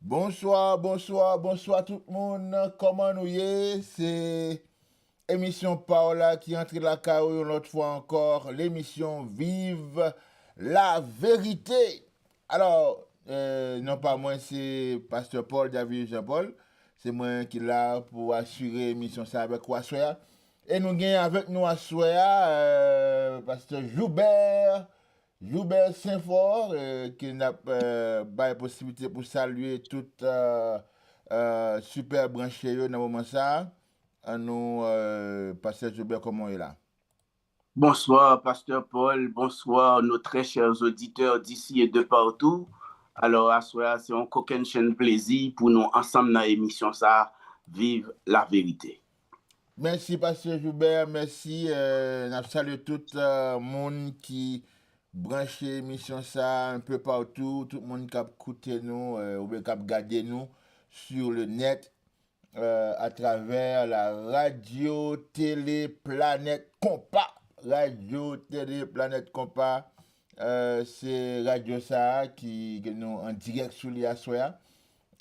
Bonsoir tout le monde. Comment nous y est? C'est émission Paola qui entre la carrière une autre fois encore. L'émission Vive la vérité. Alors, non pas moi, c'est Pasteur Paul, David Jean-Paul. C'est moi qui est là pour assurer l'émission ça avec Wassoya. Et nous gagnons avec nous Wassoya, Pasteur Joubert Saint-Fort, qui n'a pas la possibilité pour saluer tout super branché dans le moment ça. À nous, Pasteur Joubert, comment il est là? Bonsoir, Pasteur Paul. Bonsoir, nos très chers auditeurs d'ici et de partout. Alors, à soi, c'est un coquin chaîne plaisir pour nous ensemble dans l'émission ça, Vive la vérité. Merci, Pasteur Joubert. Merci. Nous saluons tout le monde qui branche l'émission ça un peu partout. Tout le monde qui a écouté nous ou bien qui a regardé nous sur le net. À travers la radio-télé Planète Compas. Radio-télé Planète Compas. C'est Radio ça qui est nous en direct sur l'IA-Soya.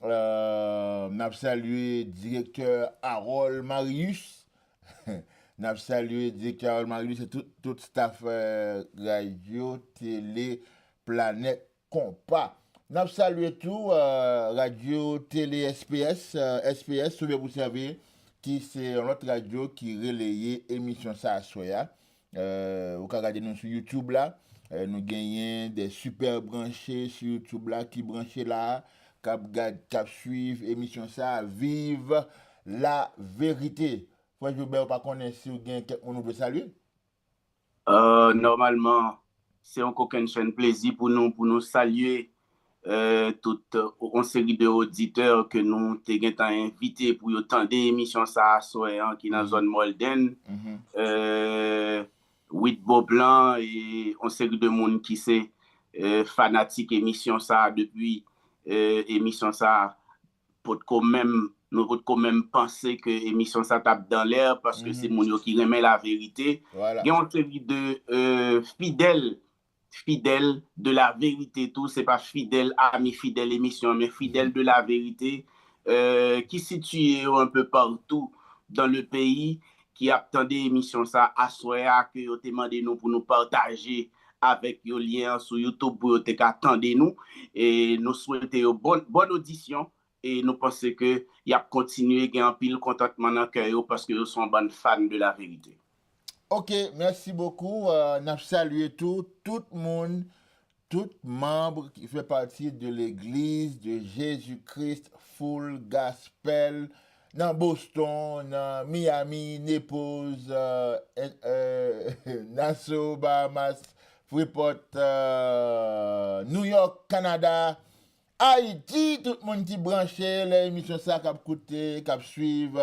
N'a salué directeur Harold Marius. N'a salué directeur Harold Marius et tout staff radio-télé Planète Compas. Nous saluons tout radio télé SPS SPS vous savez qui c'est notre radio qui relaye émission ça à soya vous pouvez regarder nous sur YouTube là nous gagnons des super branchés sur YouTube là qui branchés là cap suivre émission ça vive la vérité. Frère Joubert pas connaître si vous gagnez quelqu'un nous veut saluer. Normalement, c'est un coquin chaîne plaisir pour nous saluer toute une série d'auditeurs que nous avons invités pour entendre l'émission ça à qui est dans la zone Molden. Huit Boblan et une série de monde qui c'est fanatique émission ça depuis émission ça pour nous quand même penser que émission ça tape dans l'air parce que c'est mon qui remet la vérité. Voilà. Il y a une série de fidèles de la vérité tout, c'est pas fidèle ami fidèle émission mais fidèle de la vérité qui situé un peu partout dans le pays qui attendait émission ça à soya que vous demandé nous pour nous partager avec le lien sur YouTube pour te attendre nous et nous souhaitons bonne audition et nous pensons que y a continué à un pile contentement dans cœur parce que nous sommes bonnes fans de la vérité. Ok, merci beaucoup. Nous saluons tout le monde, tout membre qui fait partie de l'église de Jésus-Christ Full Gospel dans Boston, dans Miami, Naples, Nassau, Bahamas, Freeport, New York, Canada, Haïti, tout le monde qui branché, l'émission ça qui a écouté, qui a suivi.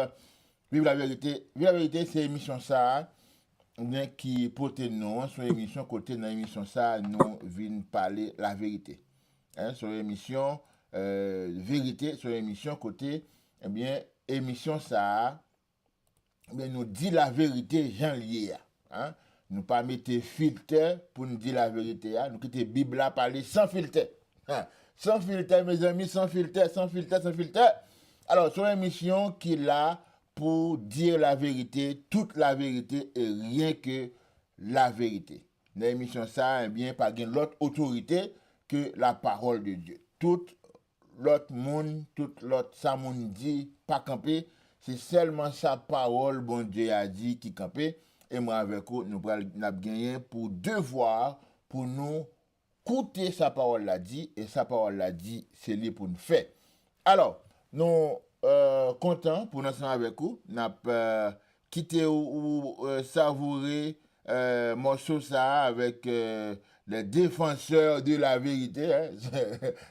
Vive la vérité. Vive la vérité, c'est l'émission ça qui porte nous sur l'émission côté dans l'émission ça nous venons parler la vérité sur l'émission vérité sur l'émission côté eh bien émission ça eh bien nous dit la vérité Jean lié nous pas mettre filtre pour nous dire la vérité nous quitter Bible là parler sans filtre sans filtre mes amis sans filtre alors sur l'émission qui là pour dire la vérité, toute la vérité et rien que la vérité. Dans l'émission ça, eh bien, pas gain l'autre autorité que la parole de Dieu. Tout l'autre monde, tout l'autre ça monde dit pas camper, c'est seulement sa parole bon Dieu a dit qui camper et moi avec vous nous avons gagné pour devoir pour nous écouter sa parole l'a dit et sa parole l'a dit c'est lui pour nous faire. Alors, nous content pour nous ensemble avec vous. N'a quitté ou savourer morceau ça avec les défenseurs de la vérité.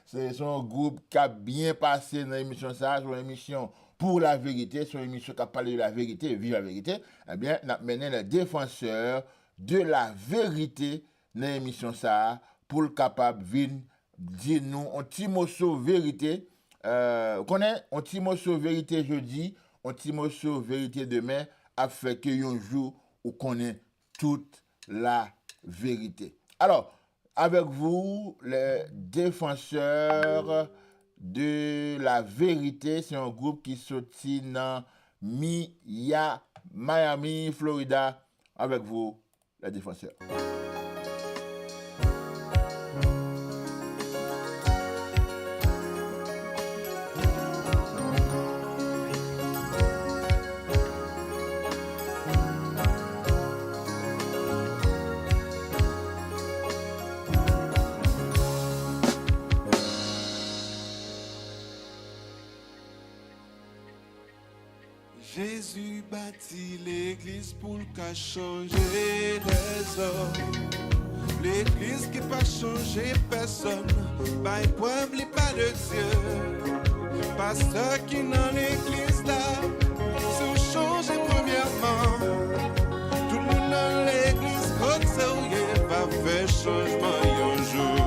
C'est son groupe qui a bien passé dans l'émission ça, sur l'émission pour la vérité, sur l'émission qui a parlé de la vérité, vive la vérité. Eh bien, n'a mené les défenseurs de la vérité dans l'émission ça pour le capable venir dire nous un petit morceau vérité. Connaît un petit morceau vérité jeudi, un petit morceau vérité demain, a fait que un jour on connaît toute la vérité. Alors, avec vous, les défenseurs de la vérité. C'est un groupe qui sorti dans Miami, Florida. Avec vous, les défenseurs. Jésus bâtit l'église pour qu'à changer les hommes. L'église qui pas changé personne, pas peuple, pas de Dieu. Pasteur qui dans l'église là, se changer premièrement. Tout le monde dans l'église, quand ça va faire changement un jour.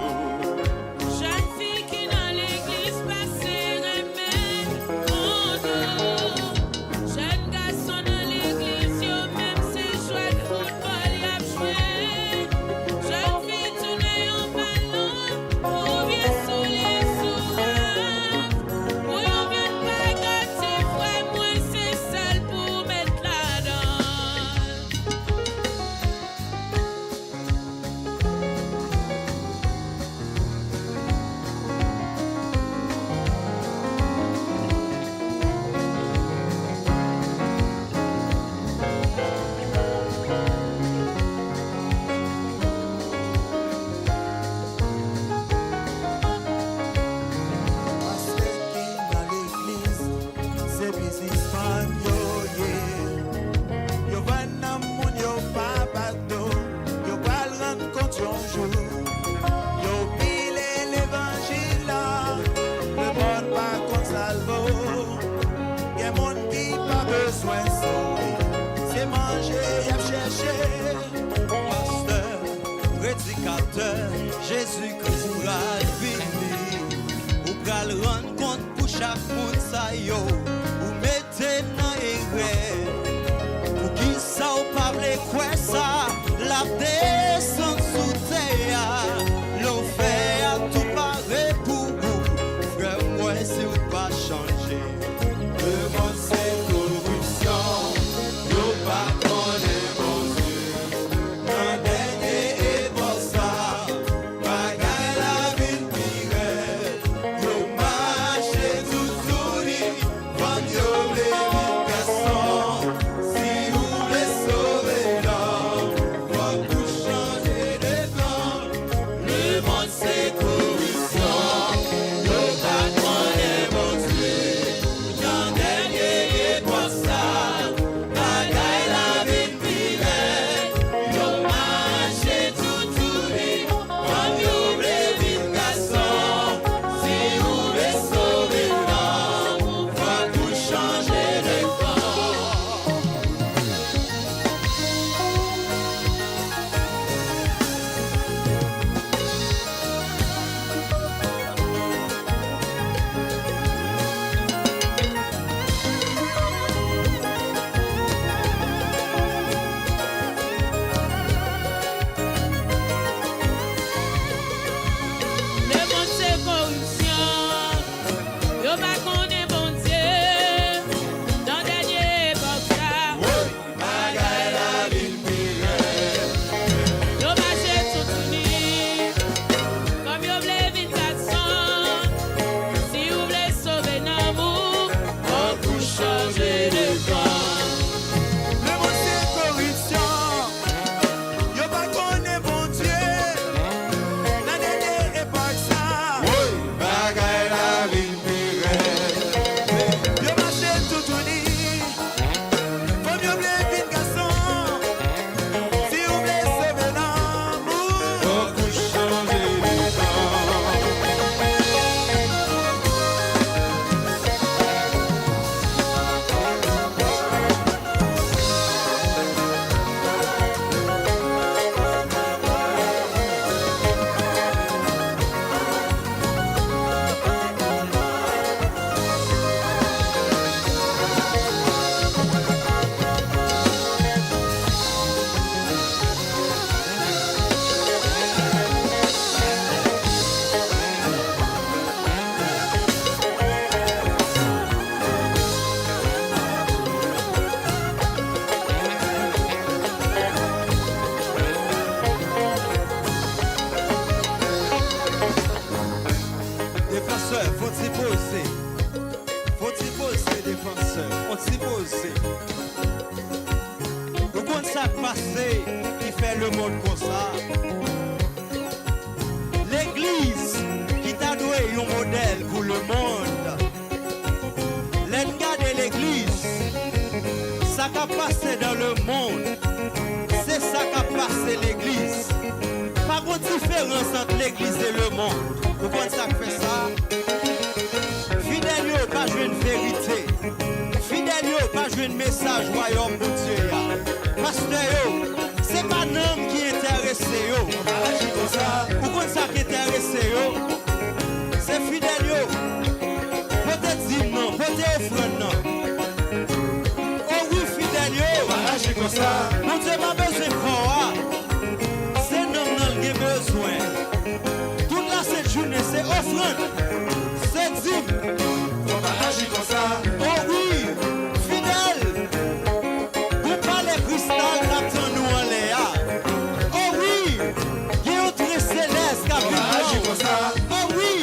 Jésus-Christ pral vini, ou pral rendre compte pour chaque monde sa yo, ou mettez dans erreur, pour qui ça ou parle quoi ça, la descente sous terre, l'enfer a tout paré pour vous, frère moi c'est ou pas changer, le monde c'est corruption, yo pas connaît bon Dieu, dans dernier époque ça. qui a passé dans le monde, c'est ça qui a passé l'église. Pas de différence entre l'église et le monde. Vous comprenez ça qui fait ça? Fidèle yo pas jouer une vérité. Fidèle yo pas jouer un message royaume de Dieu. Pasteur yo, c'est pas l'homme qui est intéressé yo. Vous comprenez ça qui est intéressé yo? C'est fidèle yo. Peut-être dire non, peut-être offrande non. Oh oui, fidèle yo. Comme ça. Mon Dieu m'a besoin de croire. C'est non non qui a besoin. Toute la cette journée, c'est offrande. C'est dîme. On va agir comme ça. Oh oui, fidèle. Vous parlez cristal, l'attend nous en l'air. Oh oui, il y a autre céleste qui a vu. On va agir comme ça. Oh oui,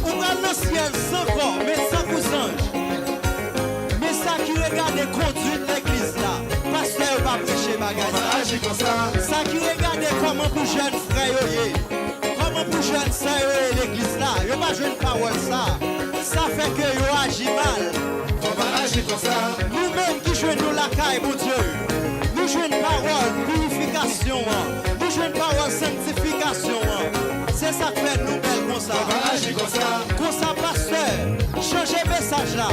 on va dans le ciel sans corps, mais sans cousange. Mais ça qui regarde et conduit l'église là. Pasteur va prêcher bagage. On va agir comme ça. Ça qui regarde comment pour jeunes frères comment pour jeunes sœurs l'église là. Yo pas jeune parole ça. Ça fait que yo agit mal. On va agir comme ça. Nous-mêmes qui jouons nous la caille, mon Dieu. Nous jouons une parole, purification. Nous jouons une parole, sanctification. C'est ça que fait nous belles comme ça. On va agir comme ça. Comme ça, pasteur. Changez message là.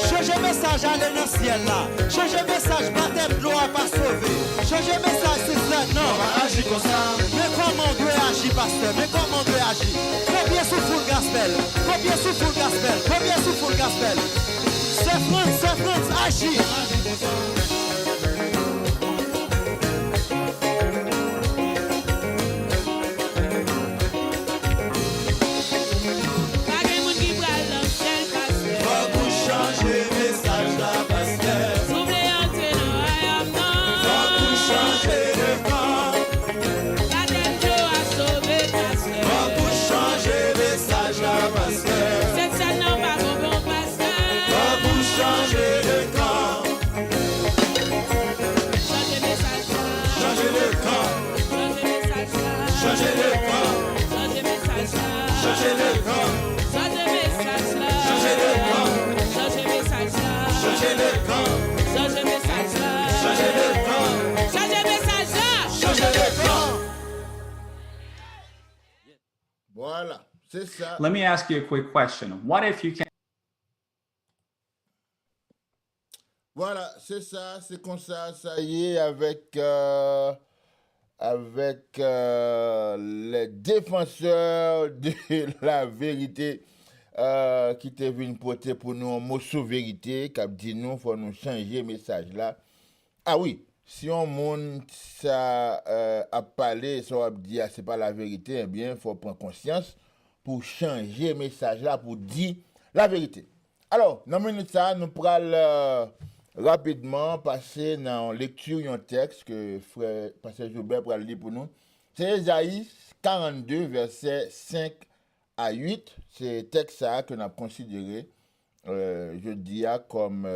Changez message aller dans le ciel là. Changez message baptême de l'eau à pas sauver. Changez message c'est ça. Non. On va agir comme ça. Mais comment on doit agir, pasteur? Mais comment on doit agir? Combien sous full gospel? Combien sous full gospel? Combien sous full gospel? C'est France, agis. Voilà, c'est ça. Let me ask you a quick question. What if you can Voilà, c'est ça, c'est comme ça y est, avec les défenseurs de la vérité qui étaient venus porter pour nous un mot sur vérité, qui a dit nous, il faut nous changer le message là. Ah oui, si on monde ça a parlé, ça a dit c'est pas la vérité, eh bien, il faut prendre conscience pour changer le message là, pour dire la vérité. Alors, dans une minute ça, nous pourrons rapidement passer dans la lecture d'un texte que frère pasteur Joubert pourra lire pour nous. C'est Ésaïe 42, versets 5 à 8. C'est le texte ça que nous avons considéré, je dis, comme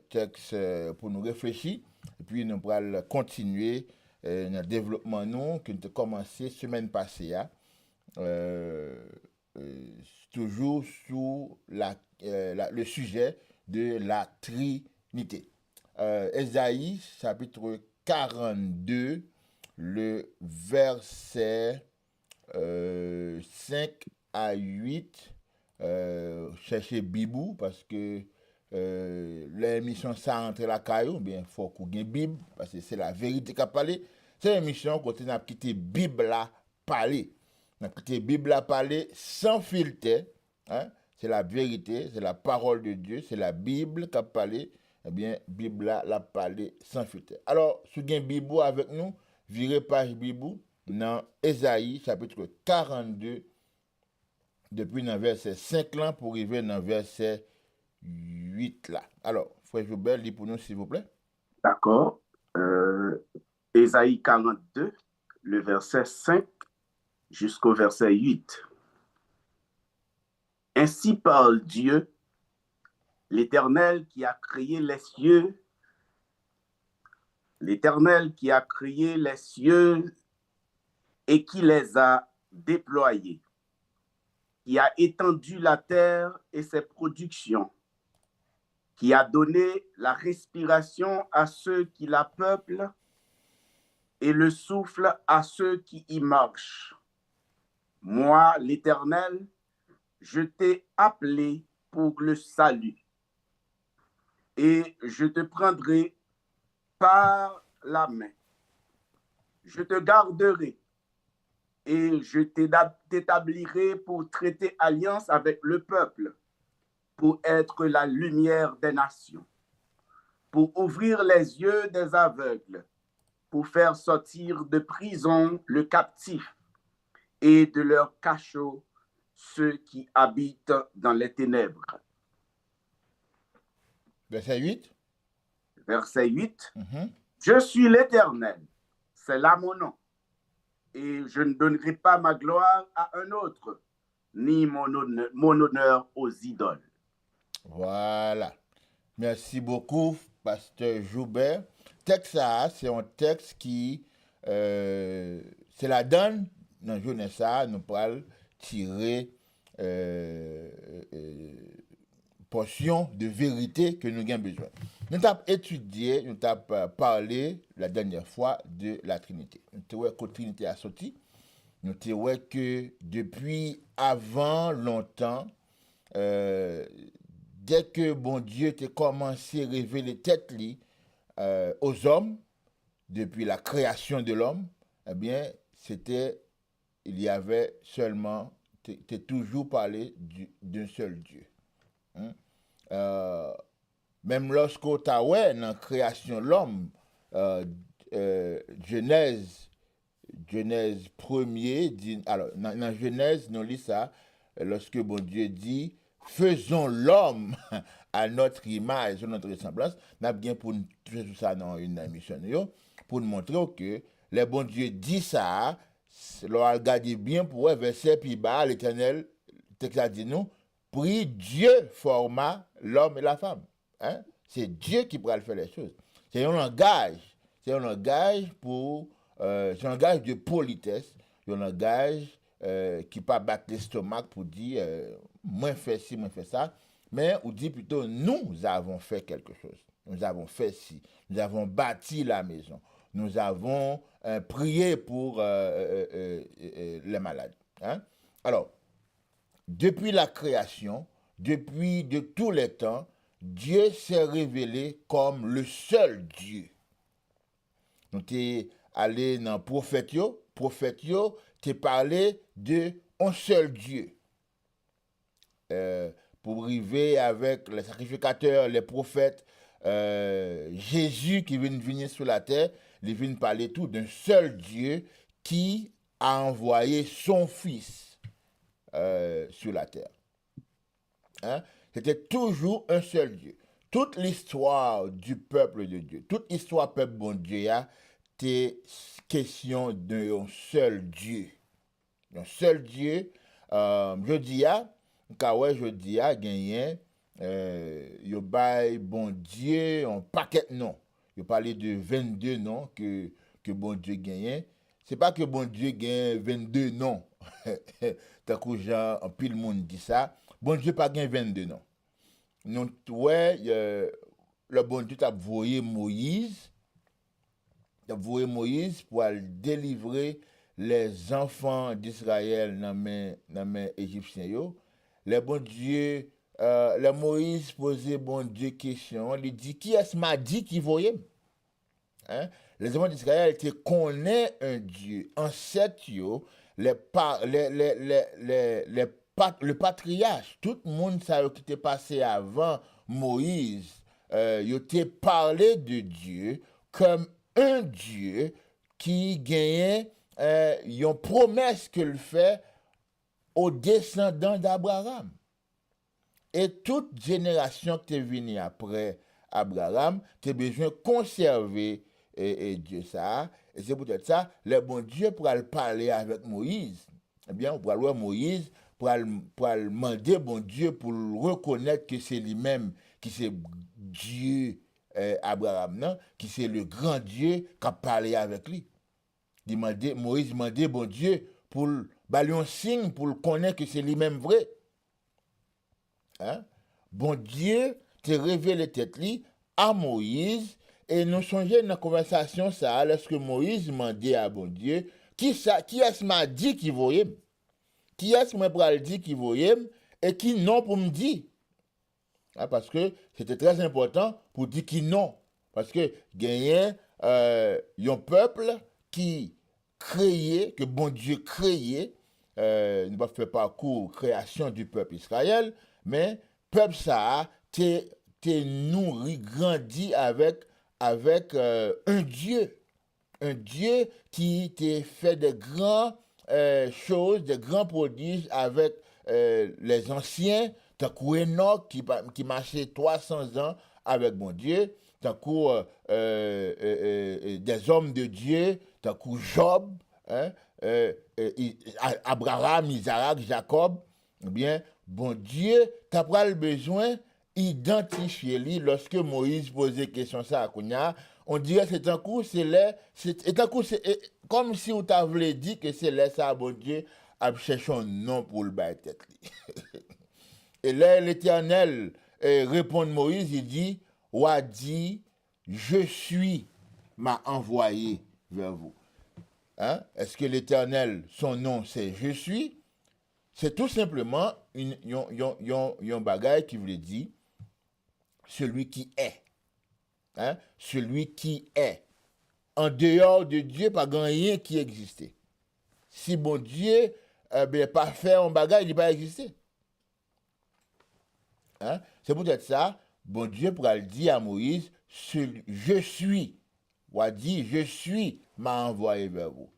texte pour nous réfléchir. Et puis nous pourrons continuer dans le développement nous, qui a commencé la semaine passée. Toujours sous le sujet de la Trinité. Ésaïe, chapitre 42, le verset 5 à 8. Cherchez Bibou, parce que l'émission ça entre la caillou, bien, il faut qu'on ait Bible, parce que c'est la vérité qui a parlé. C'est une émission qu'on a quitté Bible là parler. On a quitté Bible là parler sans filtre. Hein? C'est la vérité, c'est la parole de Dieu, c'est la Bible qui a parlé. Eh bien, Bible là, la parlé sans filtre. Alors, si vous avez Bible avec nous, virez page Bible dans Ésaïe, chapitre 42, depuis dans verset 5 là, pour arriver dans verset 8 là. Alors, frère Joubert, lis pour nous, s'il vous plaît. D'accord. Ésaïe 42, le verset 5 jusqu'au verset 8. Ainsi parle Dieu, l'Éternel qui a créé les cieux, l'Éternel qui a créé les cieux et qui les a déployés, qui a étendu la terre et ses productions, qui a donné la respiration à ceux qui la peuplent et le souffle à ceux qui y marchent. Moi, l'Éternel, je t'ai appelé pour le salut, et je te prendrai par la main. Je te garderai et je t'établirai pour traiter alliance avec le peuple, pour être la lumière des nations, pour ouvrir les yeux des aveugles, pour faire sortir de prison le captif et de leur cachot ceux qui habitent dans les ténèbres. Verset 8. Verset 8. Je suis l'Éternel, c'est là mon nom, et je ne donnerai pas ma gloire à un autre, ni mon honneur aux idoles. Voilà. Merci beaucoup, Pasteur Joubert. Texte ça, c'est un texte qui, c'est la donne, dans le journée ça, nous pourrons tirer portion de vérité que nous avons besoin. Nous avons étudié, nous avons parlé la dernière fois de la Trinité. Nous avons que la Trinité a sorti. Nous avons que depuis avant longtemps, dès que bon Dieu a commencé à révéler tête aux hommes, depuis la création de l'homme, eh bien, il y avait seulement, t'es toujours parlé d'un seul Dieu. Même lorsqu'on t'a dans la création de l'homme, Genèse 1er dit, alors dans Genèse nous lit ça, lorsque bon Dieu dit faisons l'homme à notre image, à notre ressemblance, n'a bien pour nous faire tout ça dans une émission pour nous montrer que le bon Dieu dit ça, regardez bien pour verset puis bas l'Éternel texte dit nous puis Dieu forma l'homme et la femme. Hein? C'est Dieu qui pourra faire les choses. C'est un langage. C'est un langage c'est un langage de politesse. C'est un langage qui ne pas battre l'estomac pour dire moi fais ci, moi fais ça. Mais on dit plutôt nous avons fait quelque chose. Nous avons fait ci. Nous avons bâti la maison. Nous avons prié pour les malades. Hein? Alors, depuis la création, depuis de tous les temps, Dieu s'est révélé comme le seul Dieu. Nous sommes allés dans le prophète, t'es parlé de un seul Dieu. Pour arriver avec les sacrificateurs, les prophètes, Jésus qui vient venir sur la terre, il vient parler tout d'un seul Dieu qui a envoyé son Fils sur la terre. Hein? C'était toujours un seul Dieu. Toute l'histoire du peuple de Dieu, toute l'histoire du peuple bon Dieu, c'est question d'un seul Dieu. Un seul Dieu. Je dis, gagné, yo bay bon Dieu, un paquet de noms. Yo parlé de 22 noms que bon Dieu gagne. C'est pas que bon Dieu gagne 22 noms. Tant que Jean, en pile monde dit ça. Bon Dieu pas gagne 22 noms. Donc, le bon Dieu t'a envoyé Moïse. T'a envoyé Moïse pour aller délivrer les enfants d'Israël dans les Égyptiens. Le bon Dieu, le Moïse posait bon Dieu question. Il dit, qui est-ce m'a dit qui voyait? Hein? Les enfants d'Israël étaient connaissent un Dieu. En cette le patriarche, tout le monde ça qui était passé avant Moïse, il était parlé de Dieu comme un Dieu qui gagnait une promesse qu'il fait aux descendants d'Abraham. Et toute génération qui est venue après Abraham, tu as besoin de conserver Dieu ça. Et c'est peut-être ça, le bon Dieu pourra le parler avec Moïse. Eh bien, on pourra voir Moïse pour demander bon Dieu pour reconnaître que c'est lui-même qui c'est Dieu Abraham, non? Qui c'est le grand Dieu qui a parlé avec lui. Moïse demandait bon Dieu pour lui un signe pour le connaître que c'est lui-même vrai. Hein? Bon Dieu te révélé tête li à Moïse et nous songeons dans la conversation ça lorsque Moïse m'a dit à bon Dieu qui est-ce m'a dit qui voyait qui est-ce moi pour le dire qui voyait et qui non pour me dire parce que c'était très important pour dire qui non parce que gagner un peuple qui créé que bon Dieu créé ne va faire parcours création du peuple Israël mais peuple ça t'es nourri grandi avec un Dieu qui t'a fait de grandes choses, de grands prodiges avec les anciens, tant qu'Enoch qui marchait 300 ans avec mon Dieu, tant des hommes de Dieu, tant que Job, Abraham, Isaac, Jacob, eh bien, bon Dieu, t'as pas le besoin identifier lui lorsque Moïse posait question ça à Kounia, on dirait c'est un coup c'est comme si on t'avait dit que c'est là ça bon Dieu a cherché un nom pour le battre tête. Et là l'Éternel répond Moïse, il dit Wadi, je suis m'a envoyé vers vous. Hein? Est-ce que l'Éternel son nom c'est je suis? C'est tout simplement un bagage qui voulait dire celui qui est. Hein? Celui qui est. En dehors de Dieu, pas rien qui existait. Si bon Dieu pas fait un bagage, il n'a pas existé. Hein? C'est peut-être ça, bon Dieu pourra le dire à Moïse, je suis. Ou a dit, je suis m'a envoyé vers vous.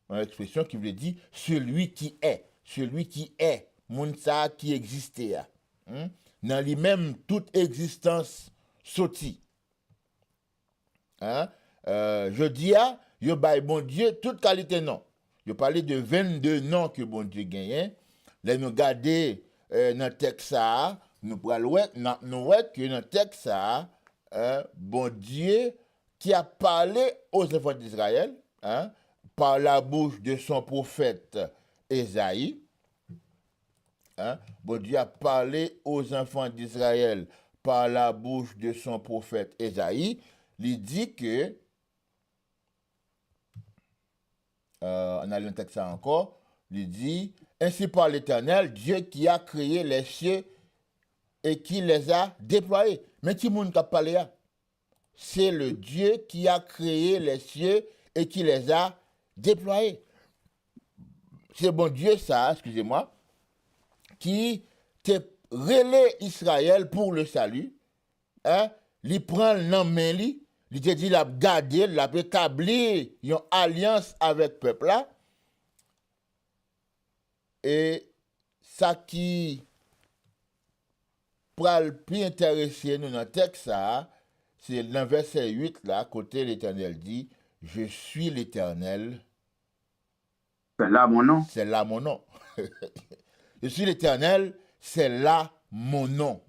Une expression qui veut dire celui qui est. Celui qui est, Mounsa qui existait. Dans lui-même, toute existence sortie. Je dis, yo bay bon Dieu, toute qualité non. Je parlais de 22 noms que bon Dieu gagnait. Là, nous regardons dans le texte, nous voyons que dans le texte, bon Dieu qui a parlé aux enfants d'Israël, par la bouche de son prophète Ésaïe. Bon Dieu a parlé aux enfants d'Israël par la bouche de son prophète Ésaïe. Il dit que, on a le texte encore, il dit, ainsi par l'Éternel, Dieu qui a créé les cieux et qui les a déployés. Mais qui moun ka parlé là? C'est le Dieu qui a créé les cieux et qui les a déployés. C'est bon Dieu ça, excusez-moi, qui te relais Israël pour le salut, il prend le nom main li, il te dit l'a garder, l'a établi une alliance avec le peuple là. Et ça qui pral plus intéresser nous dans le texte ça, c'est dans verset 8 là, côté l'Éternel dit, je suis l'Éternel. C'est là mon nom. C'est là mon nom. Je suis l'Éternel, c'est là mon nom.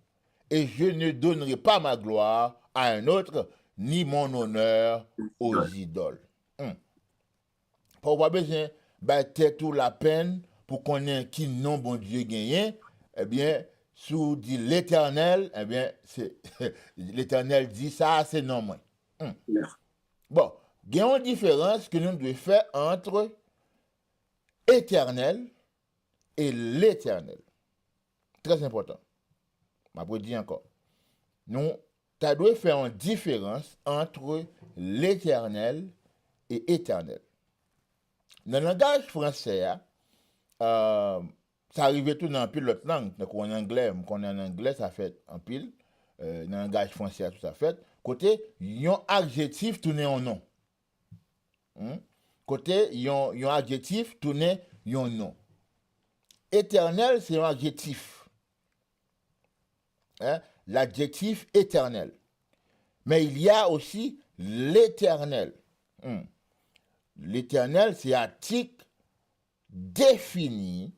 Et je ne donnerai pas ma gloire à un autre, ni mon honneur aux idoles. Pas besoin de tout la peine pour qu'on ait qui nom bon Dieu gagné. Eh bien, sous dit l'Éternel, eh bien, l'Éternel dit ça, c'est non moi. Bon, il y a une différence que nous devons faire entre éternel et l'Éternel. Très important. Je vais dire encore. Nous, tu dois faire une différence entre l'Éternel et éternel. Dans le langage français, ça arrive tout dans pile l'autre langue. Donc, en anglais, quand on est en anglais, ça fait en pile. Dans le langage français, tout ça fait. Côté, un adjectif tourné en nom. Côté, un adjectif tourné en nom. Éternel, c'est un adjectif. L'adjectif éternel. Mais il y a aussi l'éternel. L'éternel, c'est un article défini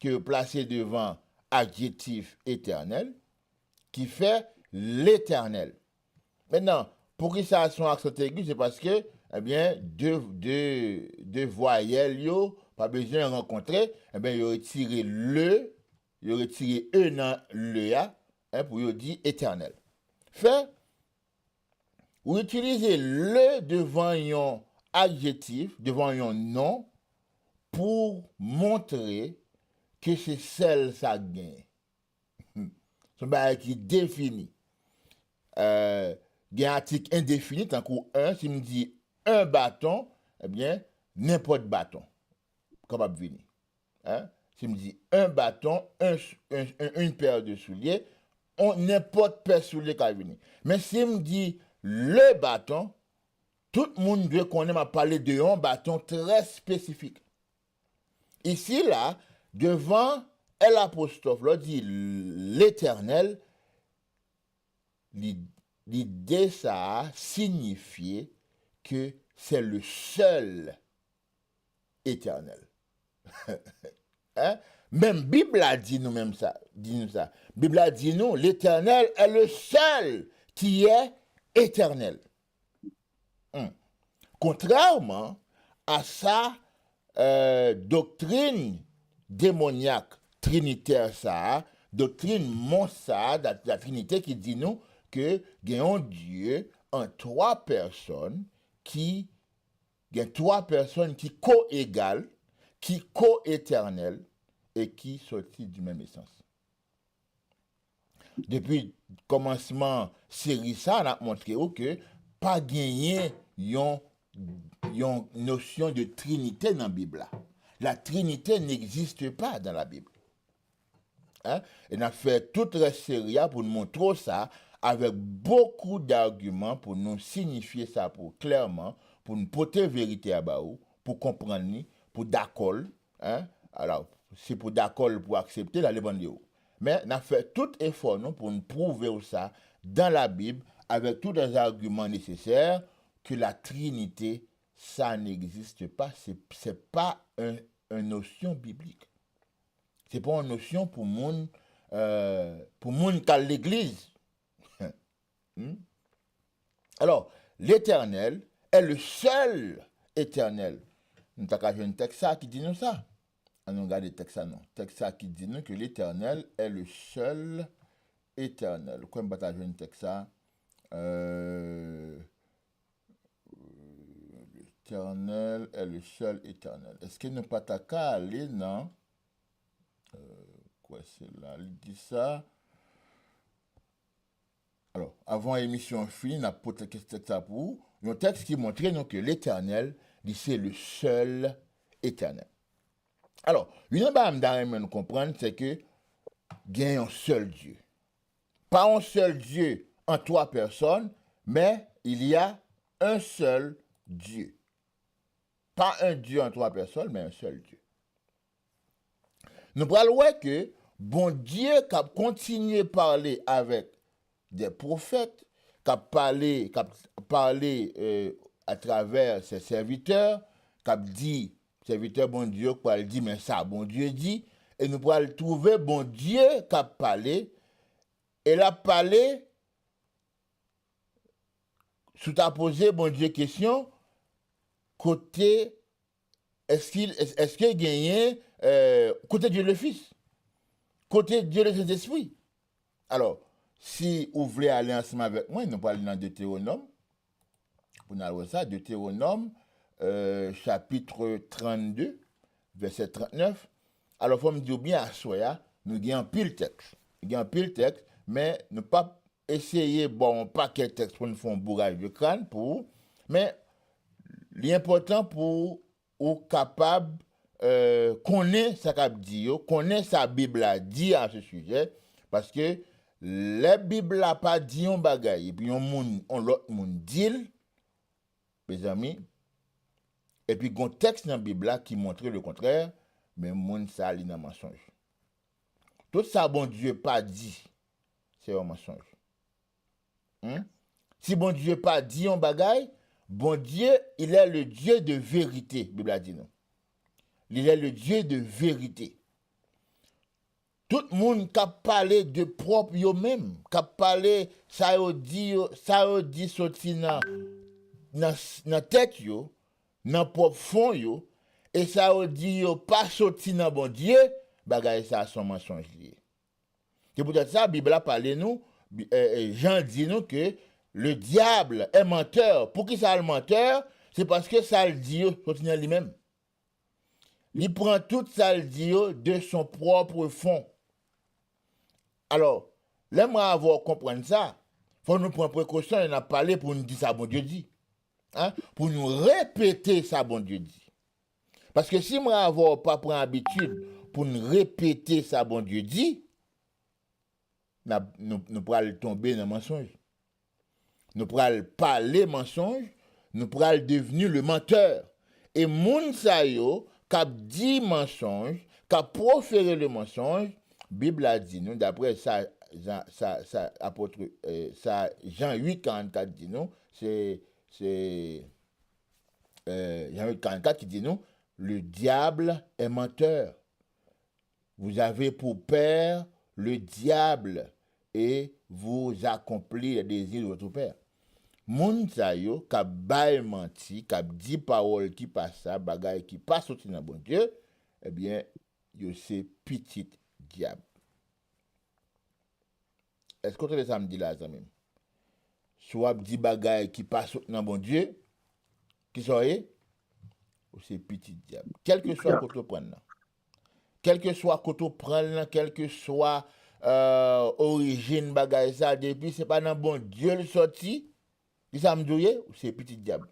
que placé devant adjectif éternel qui fait l'éternel. Maintenant, pour que ça soit un accent aigu, c'est parce que, eh bien, deux voyelles, pas besoin de rencontrer, eh bien, il aurait tiré le, il aurait tiré E dans le A, pour yo dire éternel. Fait, ou utiliser le devant un adjectif, devant un nom, pour montrer que c'est celle ça gagne. C'est un bagage qui définit. Il y a un article indéfini, tant qu'au un, si me dit un bâton, eh bien, n'importe bâton, capable de venir. Hein? Si me dit un bâton, une paire de souliers, n'importe paire de souliers qui va venir. Mais si me dit le bâton, tout le monde doit qu'on m'a parlé de un bâton très spécifique. Ici, là, devant l'apostrophe, là, dit l'Éternel, l'idée, ça a signifié que c'est le seul éternel. Hein? Même Bible a dit nous même ça. Bible a dit nous, l'Éternel est le seul qui est éternel. Contrairement à sa doctrine démoniaque trinitaire, ça, doctrine monstre, la Trinité qui dit nous que il y a un Dieu en trois personnes qui co-égales, qui co-éternelles et qui sortent du même essence. Depuis le commencement série ça, on a montré que pas gagné une notion de Trinité dans la Bible. La Trinité n'existe pas dans la Bible. Hein? Et on a fait toute la série pour nous montrer ça avec beaucoup d'arguments pour nous signifier ça clairement, pour nous porter vérité à Baou, pour comprendre, pour d'accord. Hein? Alors, c'est pour d'accord pour accepter la l'évangile. Mais on a fait tout effort non, pour nous prouver ça dans la Bible avec tous les arguments nécessaires que la Trinité, ça n'existe pas. C'est pas une notion biblique. C'est pas une notion pour monde qui a l'Église. Alors, l'Éternel est le seul éternel. Nous avons un texte qui dit nous ça. On regarde le texte non. Texte qui dit nous que l'Éternel est le seul éternel. Quand on a un texte l'Éternel est le seul éternel. Est-ce que nous pas qu'à aller dans quoi c'est là, il dit ça. Alors, avant l'émission finie, on a posé ça pour un texte qui montrait donc, que l'Éternel, c'est le seul éternel. Alors, une chose que nous comprendre, c'est que il y a un seul Dieu. Pas un seul Dieu en trois personnes, mais il y a un seul Dieu. Pas un Dieu en trois personnes, mais un seul Dieu. Nous parlons que bon Dieu qui a continué à parler avec des prophètes, qui a parlé à travers ses serviteurs, qui a dit, serviteur bon Dieu, qui a dit, mais ça, bon Dieu dit, et nous pourrons trouver bon Dieu qui a parlé, et il a parlé, sous ta posé, bon Dieu, question, côté, est-ce qu'il gagne, côté Dieu le Fils, côté Dieu le Saint-Esprit. Alors, si vous voulez aller ensemble avec moi, nous parlons dans Deutéronome. Pour nous voir ça, Deutéronome, chapitre 32, verset 39. Alors, il faut me dire bien à soi, nous avons un pile texte. Nous avons un pile texte, mais nous pas essayer, bon, pas quel texte pour nous faire un bourrage de crâne, mais l'important pour ou capable connaître ce qu'a dit, connaître sa Bible a dit à ce sujet, parce que la Bible n'a pas dit un bagaille, et puis l'autre monde dit, mes amis, et puis il y a un texte dans la Bible qui montre le contraire, mais le monde ça est un mensonge. Tout ça, bon Dieu pas dit, c'est un mensonge. Si bon Dieu pas dit un bagaille, bon Dieu, il est le Dieu de vérité, la Bible a dit non. Il est le Dieu de vérité. Tout le monde qui a parlé de propre eux-mêmes, qui a parlé, ça a dit sorti dans la tête, dans le propre fond, et ça a dit pas sorti dans bon Dieu, bagaille ça son mensonge lié. C'est peut-être ça, la Bible a parlé nous, Jean dit nous que le diable est menteur. Pour qui ça le menteur? C'est parce que ça le dit continue lui-même. Il prend tout ça le dit de son propre fond. Alors, l'aimerait avoir comprendre ça. Faut nous prendre précaution, il a parlé pour nous dire ça, bon Dieu dit. Hein? Pour nous répéter ça, bon Dieu dit. Parce que si moi avoir pas pris habitude pour nous répéter ça, bon Dieu dit, nous pourrons tomber dans le mensonge. Nous pourrons parler mensonge, nous pourrons devenir le menteur. Et moun sa yo, k'ap dit mensonge, k'ap proféré le mensonge, Bible a dit nous, d'après ça, apôtre, ça Jean 8, 44 dit nous, c'est Jean 8, 44 qui dit nous, le diable est menteur. Vous avez pour père le diable et vous accomplissez les désirs de votre père. Moun sa yo, k'ap bay menti, k'ap dit parole qui passe ça, bagay qui passe sorti dans bon Dieu, eh bien, yo c'est petit diable. Est-ce que vous avez ça me dit là, ça même? Soit dit bagay qui passe dans bon Dieu, qui soyez, ou c'est petit diable. Quel que soit côté prendre là. Quel que soit côté prendre là, quel que soit origine bagay ça, depuis c'est pas dans bon Dieu le sorti, qui ça me dit, ou c'est petit diable.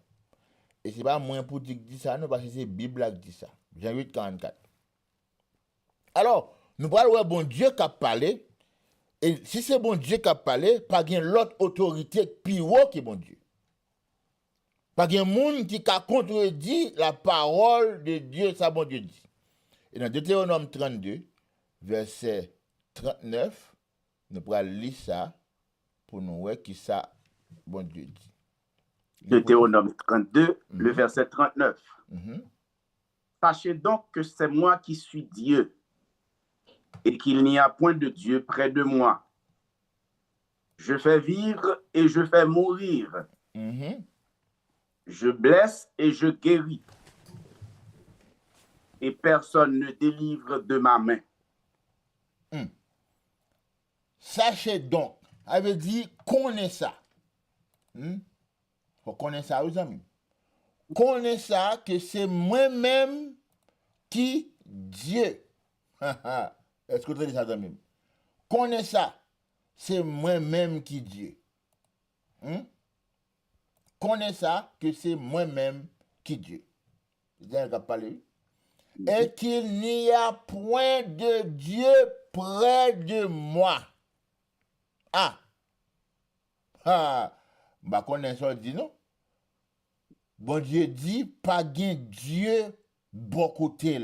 Et c'est pas moins pour dire ça, non, parce que c'est Bible qui dit ça. Jean 8, 44. Alors, nous parlons de bon Dieu qui a parlé. Et si c'est bon Dieu qui a parlé, pas gen l'autre autorité plus haut que bon Dieu. Pas gen moun qui a contredit la parole de Dieu, ça bon Dieu dit. Et dans Deutéronome 32, verset 39, nous pourrons lire ça pour nous voir qui ça bon Dieu dit. Deutéronome 32, le verset 39. Sachez donc que c'est moi qui suis Dieu, et qu'il n'y a point de Dieu près de moi. Je fais vivre et je fais mourir. Je blesse et je guéris. Et personne ne délivre de ma main. Sachez donc, avait dit, connaissez ça. Faut connaître ça, aux amis. Connaissez ça que c'est moi-même qui Dieu. Est-ce que vous avez dit ça, amis? Connaissez ça, c'est moi-même qui Dieu. Connaissez ça que c'est moi-même qui Dieu. Et qu'il n'y a point de Dieu près de moi. Bah connaissez ça dit non. Bon Dieu dit pas gain Dieu bon côté.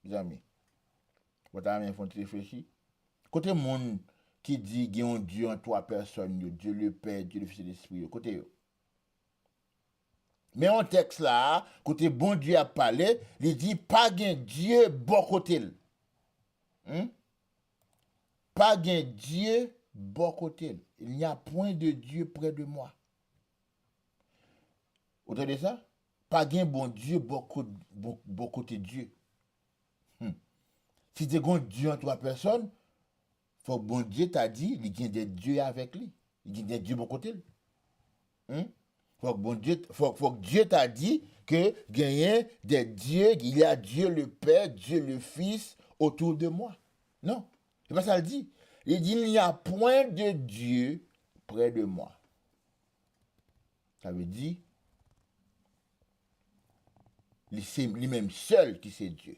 Les amis. Votre ami font réfléchir. Côté monde qui dit qu'il y a un Dieu en trois personnes, Dieu le Père, Dieu le Fils et l'Esprit, côté yo. Mais en texte là, côté bon Dieu a parlé, il dit pas gain Dieu bon côté. Pas gain Dieu bon côté. Il n'y a point de Dieu près de moi. Vous entendez ça? Pas gain bon Dieu bon côté Dieu. Si tu as Dieu en trois personnes, faut que bon Dieu t'a dit, il y a des dieux avec lui. Il y a des dieux bon côté. Faut que Dieu t'a dit que il y a des dieux, il y a Dieu le Père, Dieu le Fils autour de moi. Non, c'est pas ça qu'il dit. Il dit il n'y a point de Dieu près de moi. Ça veut dire c'est lui-même seul qui c'est Dieu.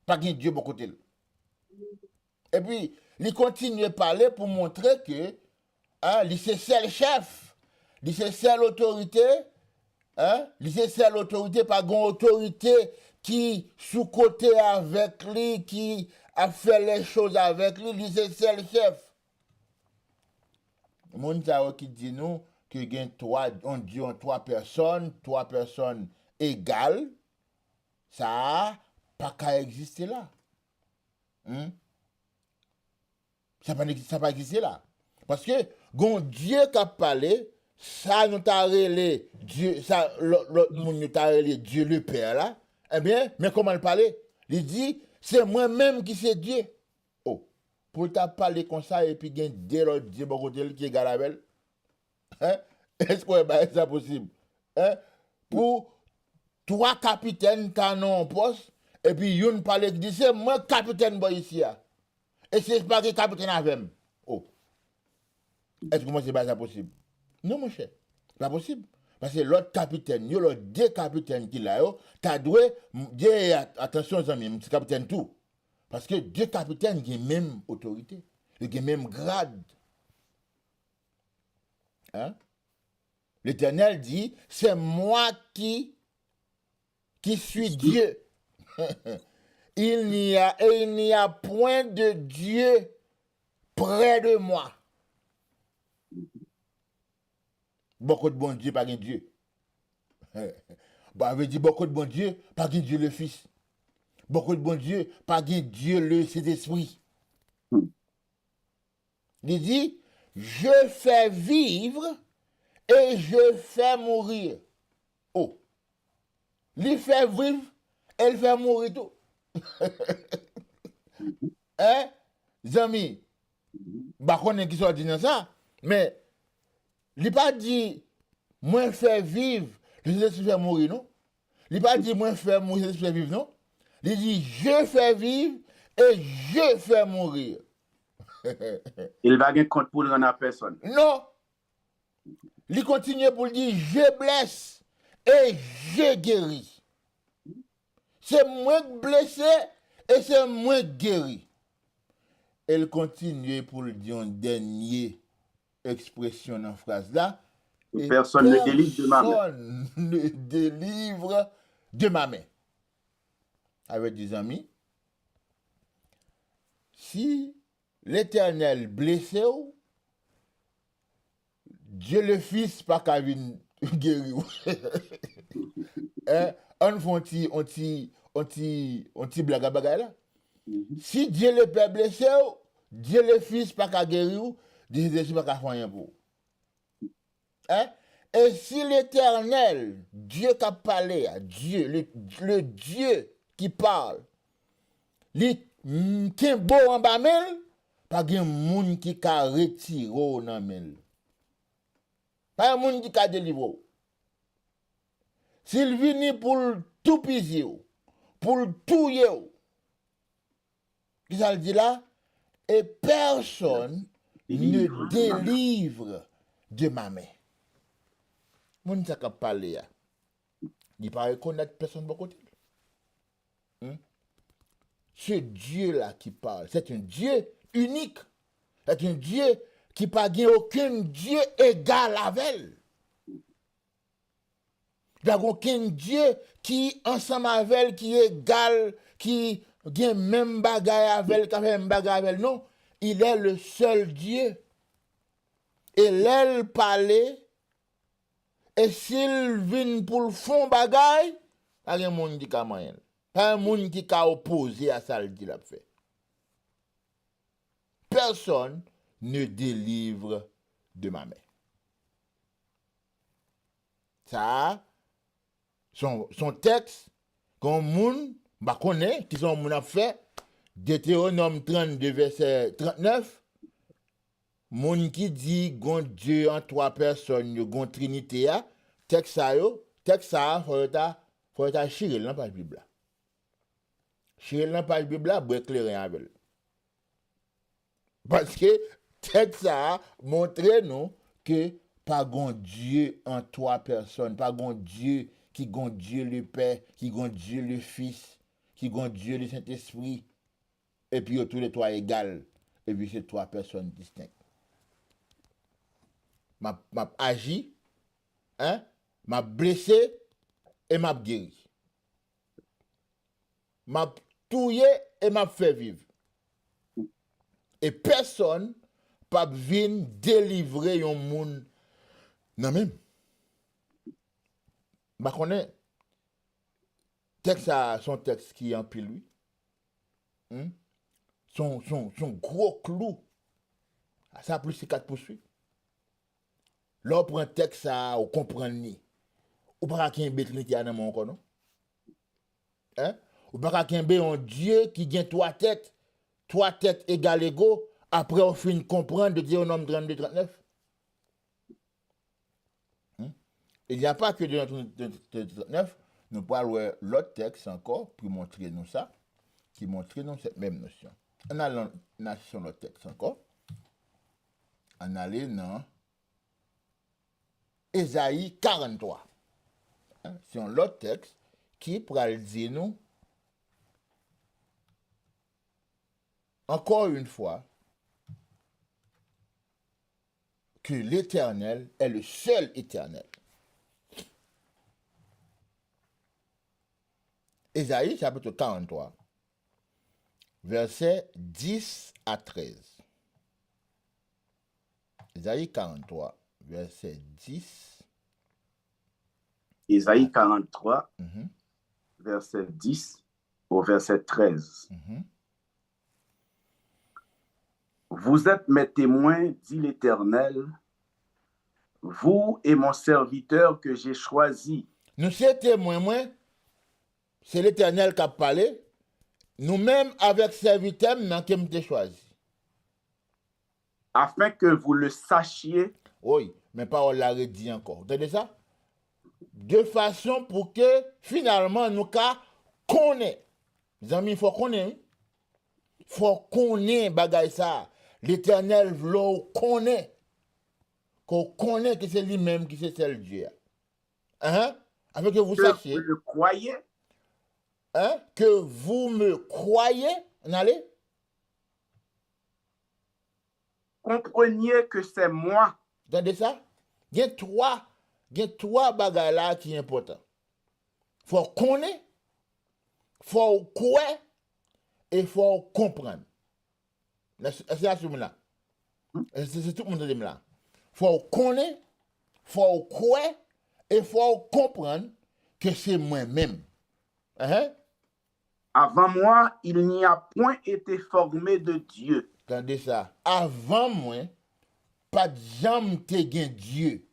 Pas qu'un Dieu bon côté. Et puis, il continue à parler pour montrer que il c'est seul chef, il c'est seule autorité, il c'est seule autorité, pas une autorité qui sous-côté avec lui, qui a fait les choses avec lui, il c'est seul chef. Mon qui dit nous que on dit en trois personnes égales, ça pas qu'à exister là. Ça pas exister là. Parce que gon Dieu qui a parlé, ça nous t'a relé Dieu, ça l'autre monde nous t'a relé Dieu le Père là. Eh bien, mais comment il parlait? Il dit c'est moi-même qui c'est Dieu. pour t'a parler comme ça et puis gen deux autres dieux bon côté qui égal avec elle. Hein? Est-ce que c'est possible? Hein? Pour trois capitaines canon en poste et puis yon parle dit c'est moi capitaine boy ici là. Et c'est pas que capitaine avec moi. Oh. Est-ce que moi c'est pas ça possible? Non mon cher. Pas possible. Parce que l'autre capitaine, yo l'autre deux capitaines qui là yo, t'as doué dire attention les amis, petit capitaine tout. Parce que deux capitaines ont même autorité, ils ont même grade. Hein? L'Éternel dit, c'est moi qui suis Dieu. il n'y a point de Dieu près de moi. Beaucoup de bon Dieu, pas de Dieu. Bah, veut dire beaucoup de bon Dieu, pas de Dieu le Fils. Beaucoup de bon Dieu, pas de Dieu le Saint-Esprit. Il dit, je fais vivre et je fais mourir. Oh. Il fait vivre et il fait mourir tout. Hein? Zami, bah, on est qui sont dit dans ça, mais il n'a pas dit, moi faire vivre, le Saint-Esprit fait mourir, non? Il n'a pas dit, moi faire mourir, le Saint-Esprit fait vivre, non? Il dit, je fais vivre et je fais mourir. Il va gagner compte pour le rendre à personne. Non. Il continue pour dire, je blesse et je guéris. C'est moi blessé et c'est moi guéri. Elle continue pour le dire une dernière expression dans la phrase là. Et personne ne délivre de ma main. Personne ne délivre de ma main. Avec des amis, si l'Éternel blessé, Dieu le Fils pas qu'à venir guérir. On fait un petit blague à bagaille là. Si Dieu le Père blessé, Dieu le Fils pas qu'à guérir, Dieu Jésus pas qu'à faire rien pour. Hein? Et si l'Éternel, Dieu qui a parlé, Dieu, le Dieu qui parle, li qui beau en bas mel, pas gen moun qui ka retiro nan mel. Pas moun qui ka délivre. S'il vini pour tout piser, pour tout yé, qui ça le dit là? Et personne ne délivre de ma main. Moun sa ka parler ya. Il pas reconnaître personne de côté. Ce Dieu-là qui parle, c'est un Dieu unique. C'est un Dieu qui n'a pas aucun Dieu égal avec elle. Il n'y a aucun Dieu qui ensemble avec elle, qui est égal, qui a même bagaille avec elle, qui a même bagaille avec elle. Non, il est le seul Dieu. Et l'elle parlait, et s'il vient pour le fond bagaille, il y a un monde qui a moyen. Pas un monde qui a opposé à ça, le dit l'a fait. Personne ne délivre de ma main. Ça, son texte, qu'on moun, bah connaît, qui sont moun a fait, Deutéronome 32, verset 39, moun qui dit, gon Dieu en trois personnes, gon Trinité, texte ça, faut ta chirer dans la Bible. Chirer dans la Bible, pour éclairer avec elle. Parce que texte ça montre nous que pas gon Dieu en trois personnes, pas gon Dieu qui gon Dieu le Père, qui gon Dieu le Fils, qui gon Dieu le Saint-Esprit, et puis tous les trois égales, et puis c'est trois personnes distinctes. M'a agi, hein, m'a blessé et m'a guéri. M'a touillé et m'a fait vivre. Et personne pas venir délivrer un monde non même. Bah connaît texte son texte qui est en pile lui. Son gros clou. Ça plus c'est 4 poursuites. Là on prend texte ça ou comprendre ni. Ou pas qu'il y ait un bête qui a dans mon non. Hein? Ou pas qu'il y ait un Dieu qui gagne trois têtes trois têtes égales égaux, après on finit de comprendre de Deutéronome 32, 39. Il n'y a pas que Deutéronome 39, nous parlons l'autre texte encore pour montrer nous ça, qui montre nous cette même notion. On a sur l'autre texte encore. On allait dans Ésaïe 43. C'est un autre texte qui pourra dire nous, encore une fois, que l'Éternel est le seul Éternel. Ésaïe chapitre 43, versets 10 à 13. Ésaïe 43, verset 10. Ésaïe 43, verset 10 au verset 13. Vous êtes mes témoins, dit l'Éternel, vous et mon serviteur que j'ai choisi. Nous sommes témoins, c'est l'Éternel qui a parlé. Nous-mêmes, avec serviteur, nous avons choisi. Afin que vous le sachiez. Oui, mais parole l'a redit encore. Vous entendez ça? De façon pour que finalement nous connaissons. Les amis, il faut connaître. Il faut connaître bagay ça. L'Éternel veut connaître. Qu'on connaît que c'est lui-même qui c'est seul Dieu. Afin que vous sachiez. Que vous le croyez. Que vous me croyez. On allez? Compreniez que c'est moi. Entendez ça? Il y a trois bagages là qui sont importants. Il faut connaître, il faut croire et il faut comprendre. C'est là. C'est tout le monde qui là. Il faut connaître, il faut croire et il faut comprendre que c'est moi-même. Avant moi, il n'y a point été formé de Dieu. Attendez ça. Avant moi, pas de jamais te gen Dieu.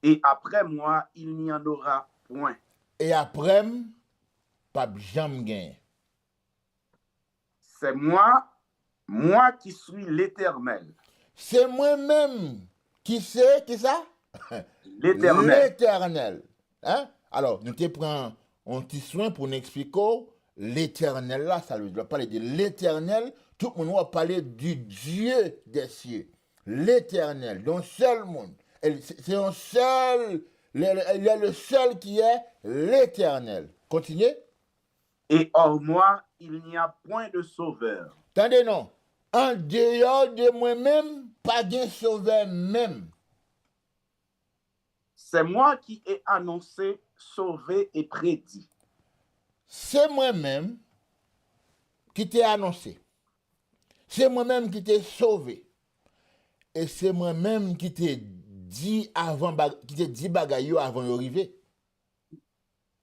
Et après moi, il n'y en aura point. Et après, pas de jamais gen. C'est moi qui suis l'Éternel. C'est moi-même qui sais, qui ça? L'Éternel. L'Éternel. Alors, nous te prenons un petit soin pour nous expliquer l'Éternel là, ça veut dire parler de l'Éternel, tout le monde va parler du Dieu des cieux. L'Éternel, donc seul monde. C'est un seul, il y a le seul qui est l'Éternel. Continuez. Et hors moi, il n'y a point de sauveur. Attendez, non. En dehors de moi-même, pas de sauveur même. C'est moi qui ai annoncé, sauvé et prédit. C'est moi-même qui t'ai annoncé. C'est moi-même qui t'ai sauvé. Et c'est moi-même qui t'ai dit avant, qui t'ai dit bagaille avant d'arriver.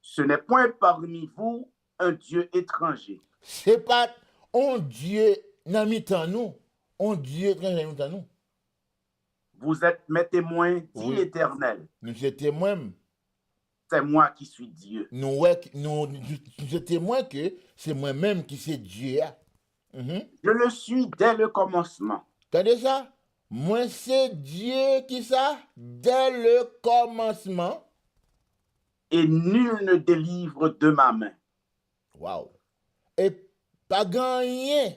Ce n'est point parmi vous un Dieu étranger. C'est pas un Dieu dans mi-temps nous. Un Dieu étranger dans mi-temps nous. Vous êtes mes témoins, dit Oui. l'Éternel. Nous sommes témoins. C'est moi qui suis Dieu. Nous sommes témoins que c'est moi-même qui c'est Dieu. Je le suis dès le commencement. Attendez ça? Moi, c'est Dieu qui ça? Dès le commencement. Et nul ne délivre de ma main. Wow. Et pas rien.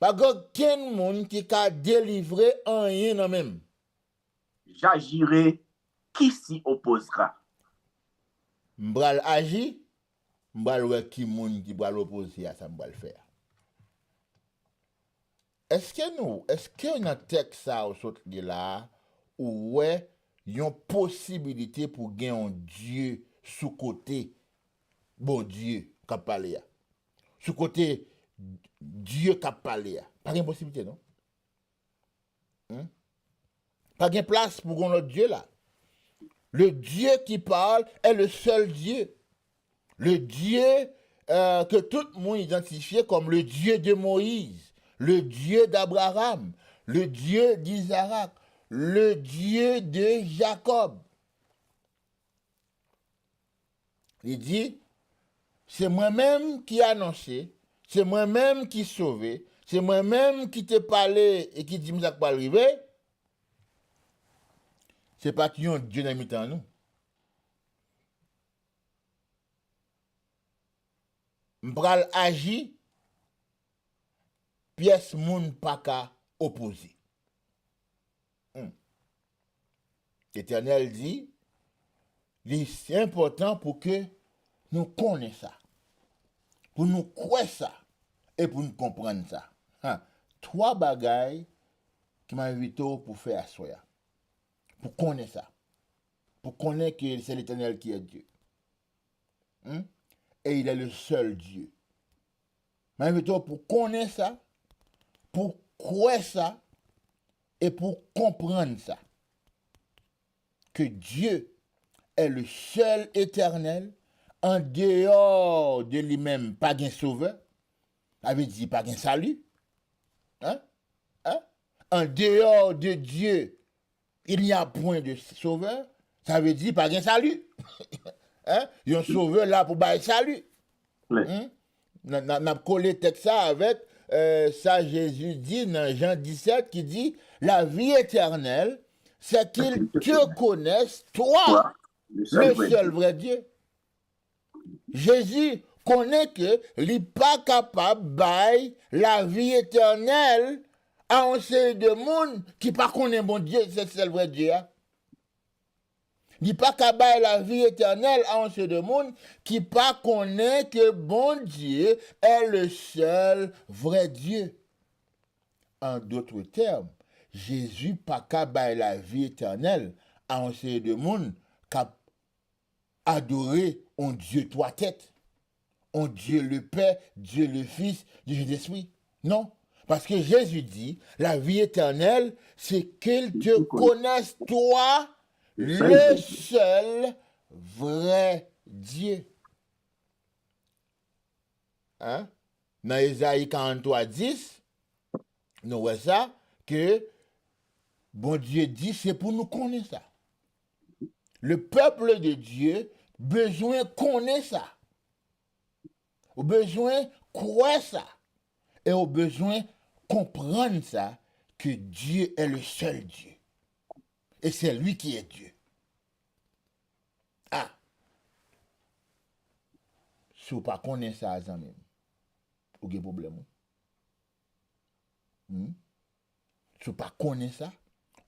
Pas aucun monde qui a délivré rien non même. J'agirai, qui s'y opposera? M'bral agi, m'bral wè ki moun qui bral opposer à ça m'bral faire. Est-ce que dans texte ça ou sort de là ou ouais, yon possibilité pour gagner un Dieu sous côté bon Dieu qui parlé. Sous côté Dieu qui parlé. Pas une possibilité non? Pas de place pour notre Dieu là. Le Dieu qui parle est le seul Dieu. Le Dieu que tout le monde identifie comme le Dieu de Moïse, le Dieu d'Abraham, le Dieu d'Isaac, le Dieu de Jacob. Il dit, c'est moi-même qui ai annoncé, c'est moi-même qui sauvé, c'est moi-même qui t'ai parlé et qui dit que ça pas arriver, c'est pas qu'il y a un Dieu dans mi-temps nous. M'pral agi, pièce moun pas ka opposé. L'Éternel dit, c'est important pour que nous connaissions ça, pour nous croire ça, et pour nous comprendre ça. Trois bagailles qui m'invitent pour faire à soi, pour connaître ça, pour connaître que c'est l'Éternel qui est Dieu. Et il est le seul Dieu. M'invite pour connaître ça, pour croire ça, et pour comprendre ça. Que Dieu est le seul éternel, en dehors de lui-même, pas de sauveur, avait dit pas de salut. En dehors de Dieu, il n'y a point de sauveur, ça veut dire pas de salut. Il y a un sauveur là pour bailler salut. N'a collé texte ça avec ça Jésus dit dans Jean 17 qui dit la vie éternelle c'est qu'ils te connaissent, toi, le seul vrai Dieu. Jésus connaît que il n'est pas capable de bailler la vie éternelle à un seul de monde qui ne connaît pas bon Dieu, c'est le seul vrai Dieu. Il n'est pas capable de bailler la vie éternelle à un seul de monde qui ne connaît que bon Dieu est le seul vrai Dieu. En d'autres termes, Jésus pas capable la vie éternelle à un seul de monde qui a adoré un Dieu trois têtes, un Dieu le Père, Dieu le Fils, Dieu l'Esprit. Non, parce que Jésus dit la vie éternelle, c'est qu'ils te connaissent toi, le seul vrai Dieu. Dans Ésaïe 43, 10, nous voyons ça que bon Dieu dit, c'est pour nous connaître ça. Le peuple de Dieu, besoin connaître ça. Au besoin croire ça. Et au besoin comprendre ça, que Dieu est le seul Dieu. Et c'est lui qui est Dieu. Si vous ne connaissez pas ça, vous avez un problème. Si vous ne connaissez pas ça,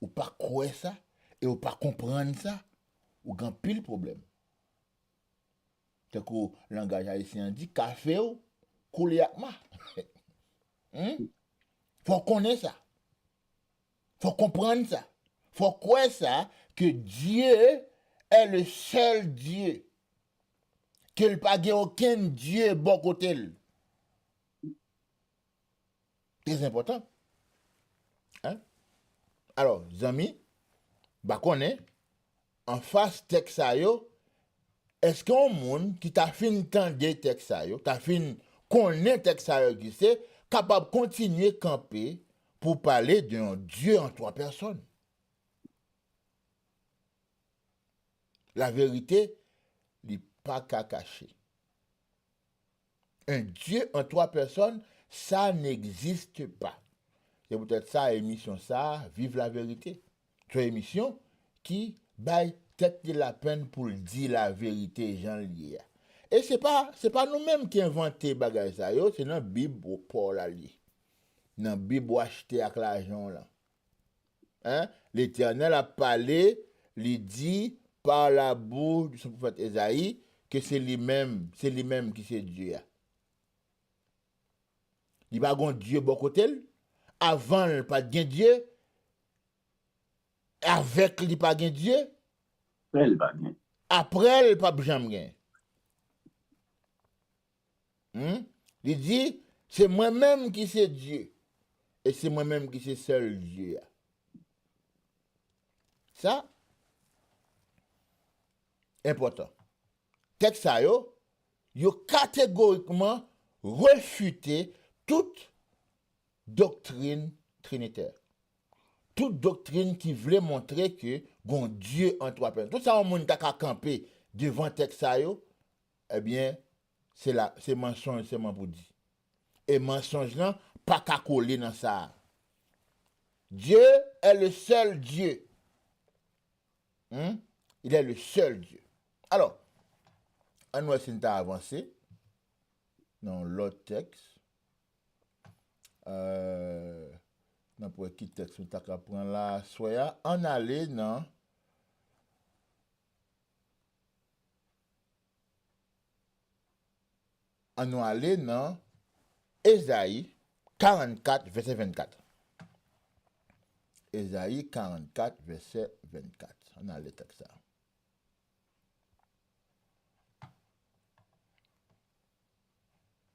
ou pas croire ça, et ou pas comprendre ça, ou grand pile problème. C'est que le langage haïtien dit café ou coulé à ma. Faut connaître ça. Faut comprendre ça. Faut croire ça que Dieu est le seul Dieu. Qu'il n'y a pas aucun Dieu bon côté. Très important. Alors, amis, connaît en face texte ça yo, est-ce qu'un monde qui t'a fin entendre texte ça yo, t'a fin connaît texte ça yo qui c'est capable de continuer camper pour parler d'un Dieu en trois personnes? La vérité, il n'est pas qu'à cacher. Un Dieu en trois personnes, ça n'existe pas. C'est peut-être ça, émission ça, Vive la vérité. C'est une émission qui baille tête de la peine pour dire la vérité, Jean lié. Et c'est pas nous-mêmes qui inventons bagay ça yo, c'est dans la Bible Paul a li. Dans la Bible acheté avec l'argent là. L'Éternel a parlé, il dit par la bouche de son prophète Esaïe que c'est lui-même qui c'est Dieu. Il n'y a pas de Dieu bon côté. Avant, il n'y a pas de Dieu. Avec, il n'y a pas de Dieu. Après, il n'y a pas de jamais. Il dit, c'est moi-même qui c'est Dieu. Et c'est moi-même qui c'est seul Dieu. Ça, important. Texte ça yo catégoriquement refuté toute doctrine trinitaire. Toute doctrine qui voulait montrer que bon Dieu en trois personnes. Tout ça, on monde qui a campé devant texte ça yo, eh bien, c'est mensonge, c'est pour dire. et mensonge nan pas qu'à coller dans ça. Dieu est le seul Dieu. Il est le seul Dieu. Alors, on va essayer d'avancer dans l'autre texte. Pour qui texte on t'a prendre là, soya en aller dans on va aller dans Ésaïe 44 verset 24. Ésaïe 44 verset 24. On a le texte ça.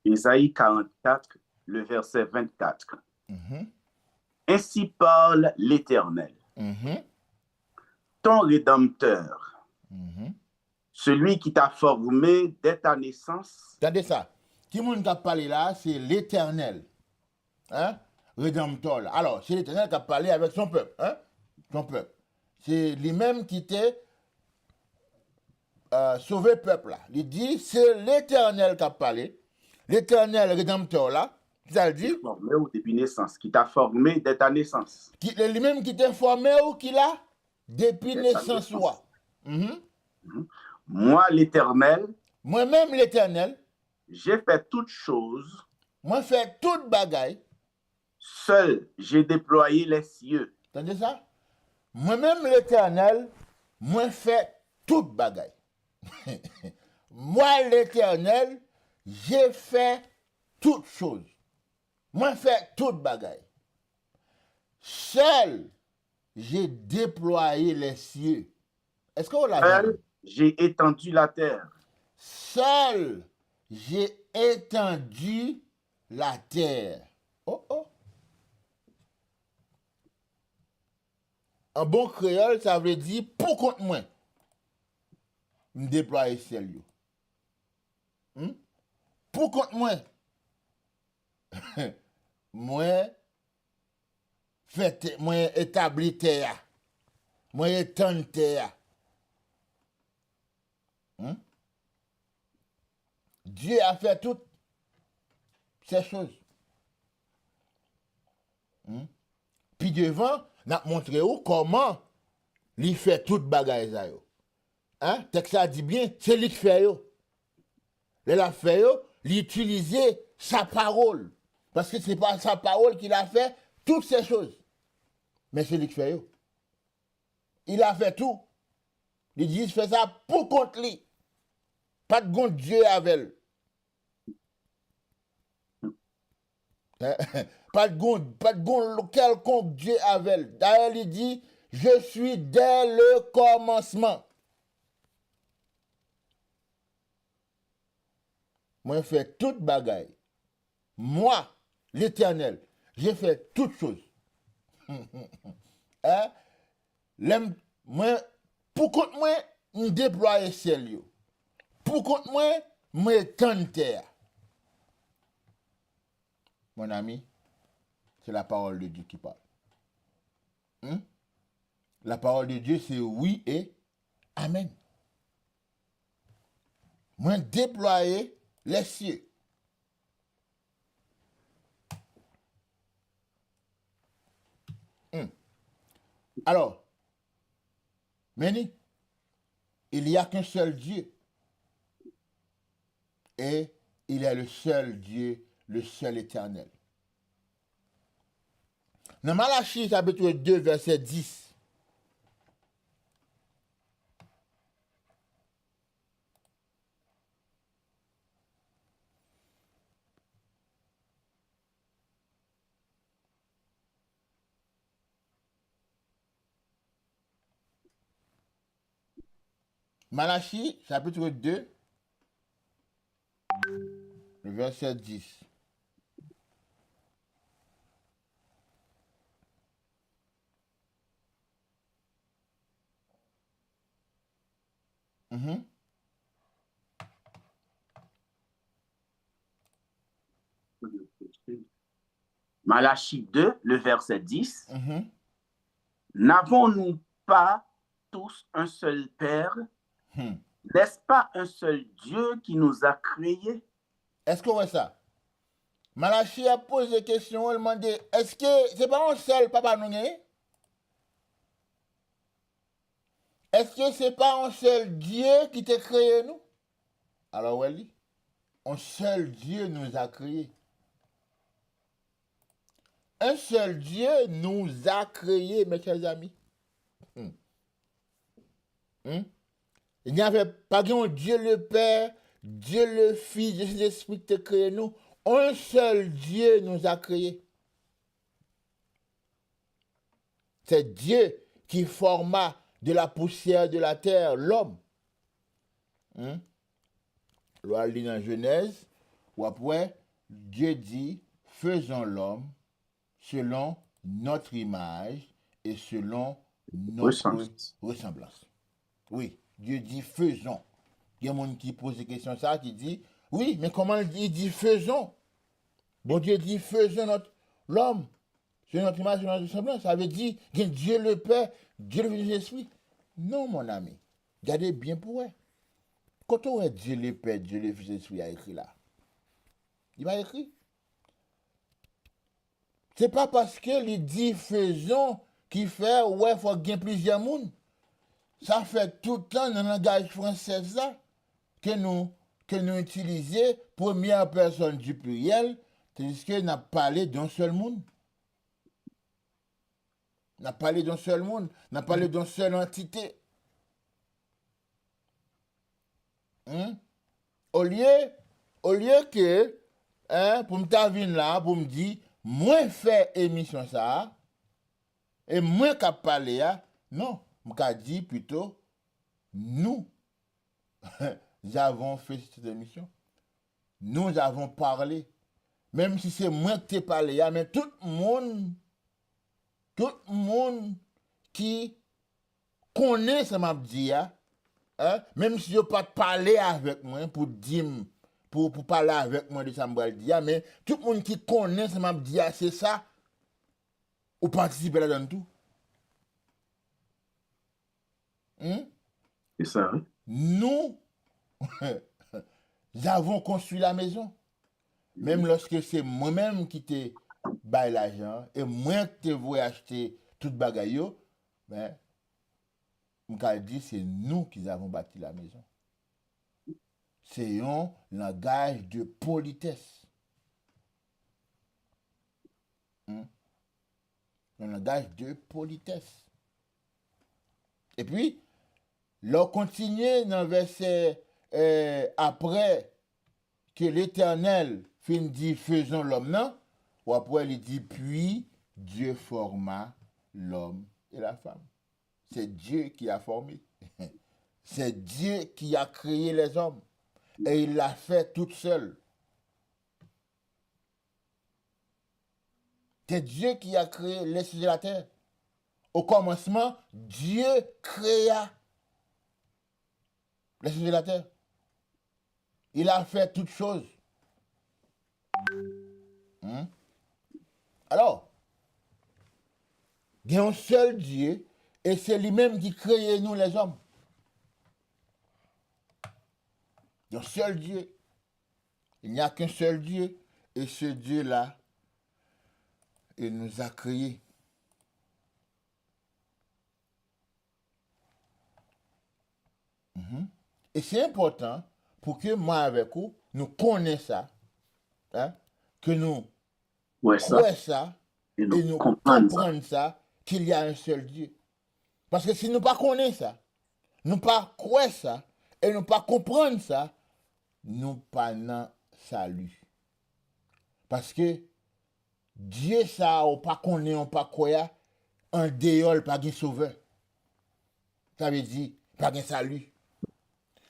Ésaïe 44, le verset 24. Ainsi parle l'Éternel, ton Rédempteur, celui qui t'a formé dès ta naissance. Regardez ça. Qui moun qui parlé là, c'est l'Éternel. Hein? Rédempteur. Là. Alors, c'est l'Éternel qui a parlé avec son peuple. Hein? Son peuple. C'est lui-même qui t'a sauvé peuple là. Il dit, c'est l'Éternel qui a parlé. L'Éternel Rédempteur là. Ça le dit? Formé depuis naissance, qui t'a formé dès ta naissance. Lui-même qui t'a formé ou qui l'a? Depuis naissance. Moi, l'Éternel. Moi-même l'Éternel. J'ai fait toutes choses. Moi, fait toute bagaille. Seul, j'ai déployé les cieux. Entendez ça? Moi-même, l'Éternel, moi, fait toute bagaille. Moi, l'Éternel, j'ai fait toutes choses. Moi, fait toute bagaille. Seul, j'ai déployé les cieux. Est-ce que vous l'avez? Seul, j'ai étendu la terre. Seul, j'ai étendu la terre. Oh, oh. En bon créole, ça veut dire pour contre moi. Me déployer ciel. Pour contre moi. Moi fait moi établi terre. Moi étendre terre. Dieu a fait toutes ces choses. Puis devant, n'a montré comment il fait toute bagaille ça yo. Hein? Texte ça dit bien, c'est lui qui fait yo. Il a fait yo, il utilisait sa parole. Parce que c'est pas sa parole qu'il a fait toutes ces choses. Mais c'est lui qui fait yo. Il a fait tout. Il dit, il fait ça pour contre lui. Pas de gon Dieu avec elle. Pas de gon quelconque Dieu avec elle. D'ailleurs, il dit, je suis dès le commencement. Moi, je fais toute bagaille. Moi, l'Éternel, j'ai fait toutes choses. Moi, pour contre moi, je déploie le ciel. Pour contre moi, je tends terre. Mon ami, c'est la parole de Dieu qui parle. La parole de Dieu, c'est oui et amen. Moi, déployer les cieux. Alors, Meni, il n'y a qu'un seul Dieu. Et il est le seul Dieu, le seul éternel. Dans Malachie, chapitre 2, verset 10. Malachie, chapitre 2, le verset 10. Malachie 2, le verset 10. N'avons-nous pas tous un seul Père? N'est-ce pas un seul Dieu qui nous a créés? Est-ce qu'on voit ça? Malachie a posé des questions, il a demandé, est-ce que c'est pas un seul papa nous gagne? Est-ce que c'est pas un seul Dieu qui t'a créé nous? Alors, oui, un seul Dieu nous a créés. Un seul Dieu nous a créés, mes chers amis. Il n'y avait pas qu'un Dieu le Père, Dieu le Fils, Dieu l'Esprit qui t'a créé nous. Un seul Dieu nous a créés. C'est Dieu qui forma de la poussière de la terre l'homme. Loi lit dans Genèse, ou après, Dieu dit, faisons l'homme selon notre image et selon notre ressemblance. Oui, Dieu dit faisons. Il y a des gens qui posent des questions ça, qui dit, oui, mais comment il dit faisons? Bon Dieu dit faisons l'homme selon notre image et notre ressemblance. Ça veut dire que Dieu le Père, Dieu le Fils et l'Esprit. Non, mon ami. Regardez bien pour eux. Quand on est Dieu le Père, Dieu le Fils et l'Esprit a écrit là. Il va écrit. C'est pas parce qu'il dit faisons qu'il fait, ouais, il faut gagner plusieurs mondes. Ça fait tout le temps dans le langage français là que nous utilisons première personne du pluriel, tandis que n'a parlé d'un seul monde. N'a parlé d'un seul monde, n'a parlé d'une seule entité. Au lieu que, pour me venir là, pour me dire, moi faire émission ça, et moi qui parler, non, je dis plutôt, nous avons fait cette émission. Nous avons parlé. Même si c'est moi qui t'ai parlé, mais tout le monde qui connaît ce que je dis, même si je n'ai pas parlé avec moi pour dire, pour parler avec moi de ça que je dis, mais tout le monde qui connaît ce que je dis, c'est ça, ou participer là-dedans tout. C'est ça, oui. Nous avons construit la maison. Même lorsque c'est moi-même qui t'ai baillé l'argent et moi qui t'ai voulu acheter toute bagaille, mais je dis c'est nous qui avons bâti la maison. C'est un langage de politesse. Un langage de politesse. Et puis, l'on continue dans le verset après que l'Éternel fin dit faisons l'homme, non? Ou après il dit puis Dieu forma l'homme et la femme. C'est Dieu qui a formé. C'est Dieu qui a créé les hommes. Et il l'a fait toute seule. C'est Dieu qui a créé les cieux et la terre. Au commencement, Dieu créa les cieux et la terre. Il a fait toutes choses. Alors, il y a un seul Dieu et c'est lui-même qui crée nous les hommes. Il y a un seul Dieu. Il n'y a qu'un seul Dieu et ce Dieu-là, il nous a créés. Et c'est important pour que moi avec vous, nous connaissions ça, que nous croyons ça, et nous comprenons ça, qu'il y a un seul Dieu. Parce que si nous ne connaissons pas ça, nous ne croyons ça, et nous ne comprenons pas ça, nous pas dans salut. Parce que Dieu ça, on pas connaît, on pas croire, en dehors, pas de sauveur. Ça veut dire, pas de salut.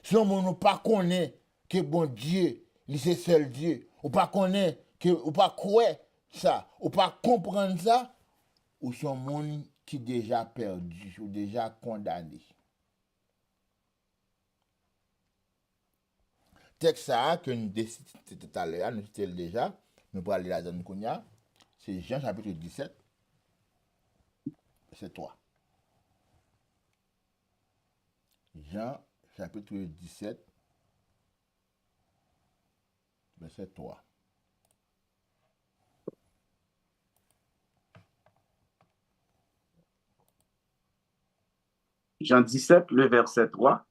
Si on ne pas connaît que bon Dieu, c'est seul Dieu, ou pas connaît que ou pas croire ça, ou pas comprendre ça, ou son monde qui déjà perdu, ou déjà condamné. Texte ça que nous décidons tout à l'heure, nous c'était déjà, nous pour aller la zone Kounia, c'est Jean chapitre 17, verset 3. Jean chapitre 17, verset 3. Jean 17, le verset 3.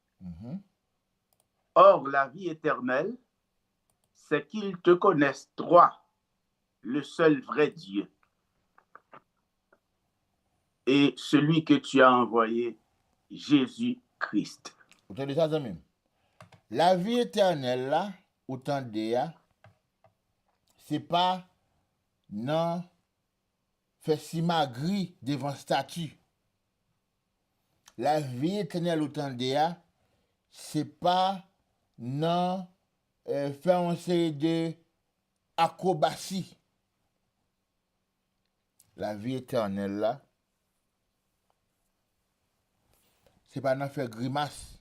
Or, la vie éternelle, c'est qu'ils te connaissent, toi, le seul vrai Dieu, et celui que tu as envoyé, Jésus-Christ. Vous entendez ça, amis? La vie éternelle, là, autant d'ea, c'est pas non fait si magri devant statue. La vie éternelle autant d'ea, c'est pas non faire une série de acrobatie. La vie éternelle là, c'est pas non faire grimace.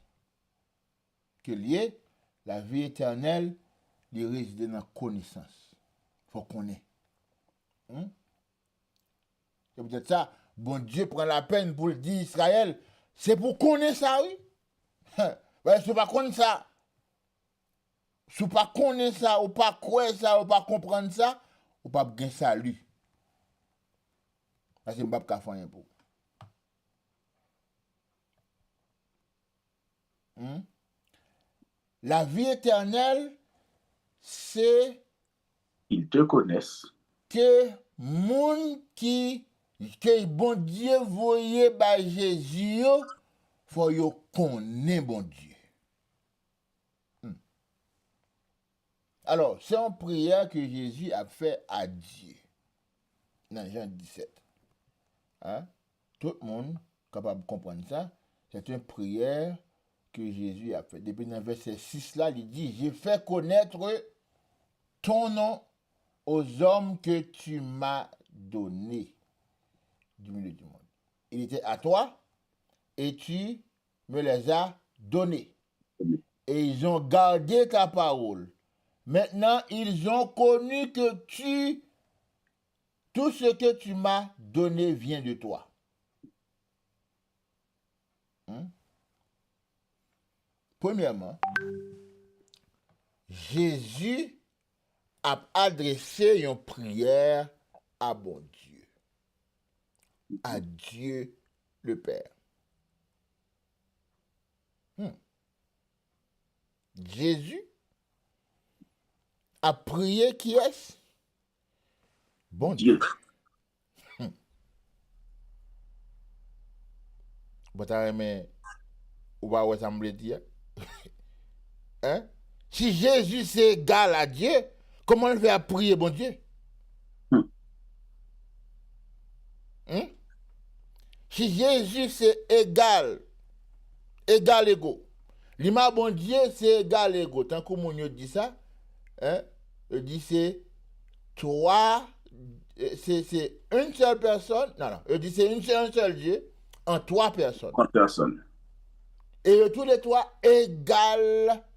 Que lié, la vie éternelle, il réside dans la connaissance. Faut connaître. C'est peut-être ça, bon Dieu prend la peine pour le dire Israël, c'est pour connaître ça, oui. Si vous ne connaissez pas ça, si vous ne connaissez pas ça, ou pas croire ça, ou pas comprendre ça, ou pas gagner salut. Parce que je ne peux pas faire rien pour. La vie éternelle, c'est Ils te connaissent. que moun qui que bon Dieu voyait par Jésus, faut yo connaître bon Dieu. Alors, c'est une prière que Jésus a fait à Dieu. Dans Jean 17. Tout le monde est capable de comprendre ça. C'est une prière que Jésus a fait. Depuis dans le verset 6 là, il dit, j'ai fait connaître ton nom aux hommes que tu m'as donnés du milieu du monde. Il était à toi et tu me les as donnés. Et ils ont gardé ta parole. Maintenant, ils ont connu que tout ce que tu m'as donné vient de toi. Premièrement, Jésus a adressé une prière à bon Dieu, à Dieu le Père. Jésus a prié qui est-ce? Bon Dieu. Vous avez ou pas ça me dire? Hein? Si Jésus c'est égal à Dieu, comment il fait à prier bon Dieu? Si Jésus c'est égal égaux. L'image bon Dieu c'est égal égaux. Tant que mon dit ça, il dit c'est toi, c'est une seule personne. Non, il dit c'est un seul Dieu en trois personnes. En personne. Et tous les trois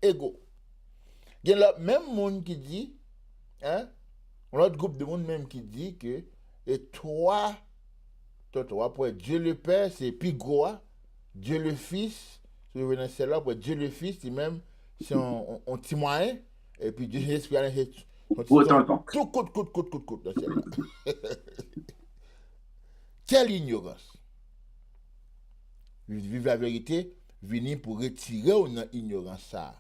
égaux. Il y a le même monde qui dit, un autre groupe de monde même qui dit que et toi, pour Dieu le Père, c'est plus gros, Dieu le Fils, si vous venez celle-là, pour Dieu le Fils, c'est même, c'est un petit moyen, et puis Dieu l'Esprit, tout coûte dans celle-là. Quelle ignorance. Vive la vérité, venir pour retirer ou non ignorance ça.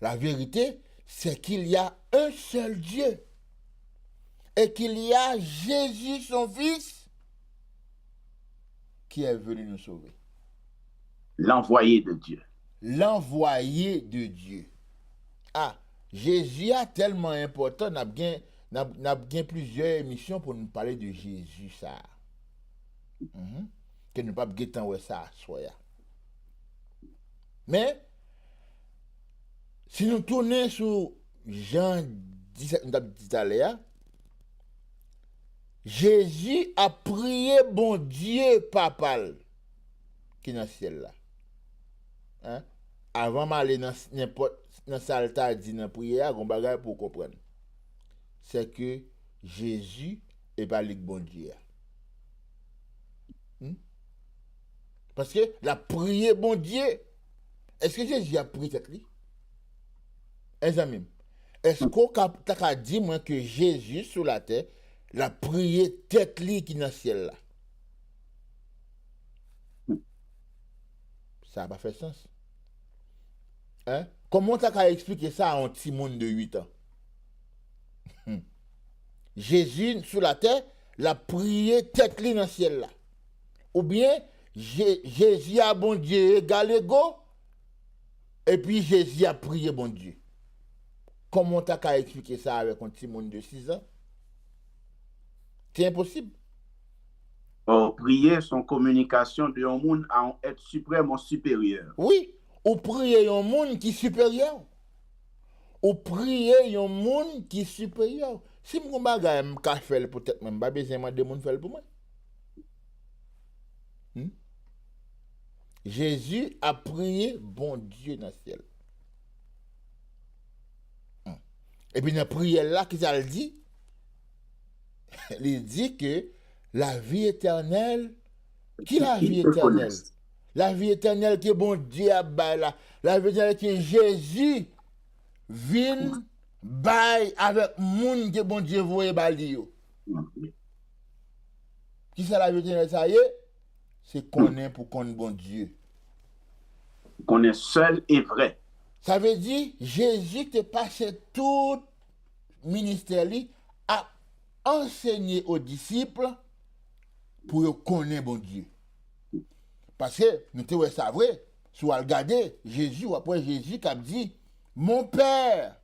La vérité, c'est qu'il y a un seul Dieu et qu'il y a Jésus, son Fils, qui est venu nous sauver. L'envoyé de Dieu. L'envoyé de Dieu. Jésus est tellement important, n'a bien plusieurs émissions pour nous parler de Jésus, ça. Que nous ne pouvons pas guetter ça, soit. Mais, si nous tournons sur Jean 17, nous avons dit à l'heure, Jésus a prié bon Dieu papal qui est dans le ciel là. Avant d'aller dans n'importe dans salta dit dans prière, on bagaille pour comprendre. C'est que Jésus est pas le bon Dieu. Parce que la prière bon Dieu, est-ce que Jésus a prié cette lui? Est-ce qu'on t'a dit moi que Jésus sur la terre la prière tête li qui dans le ciel là? ça n'a pas fait sens. Hein? Comment tu as expliqué ça à un petit monde de 8 ans? Jésus, sur la terre, l'a prié tête li dans le ciel là. Ou bien, Jésus a bon Dieu égal ego, et puis Jésus a prié bon Dieu. Comment tu as expliqué ça avec un petit monde de 6 ans? C'est impossible. Or, prier son communication de un monde à un être suprême ou supérieur. Oui, ou prier un monde qui est supérieur. Ou prier un monde qui est supérieur. Si je ne fais pas peut-être même pas besoin de monde faire pour moi. Jésus a prié bon Dieu dans le ciel. Et puis dans la prière là, qu'est-ce qu'il dit? Il dit que la vie éternelle, qui la vie éternelle? La vie éternelle que bon Dieu a bail là. La vie éternelle que Jésus vient bail avec monde que bon Dieu voye bali yo. Qui ça la vie éternelle ça y est? C'est qu'on est pour qu'on bon Dieu. Qu'on est seul et vrai. Ça veut dire Jésus te passe tout ministère li à enseigner aux disciples pour connaître bon Dieu. Parce que nous te ouais ça vrai, si vous regardez Jésus après Jésus qui a dit mon père,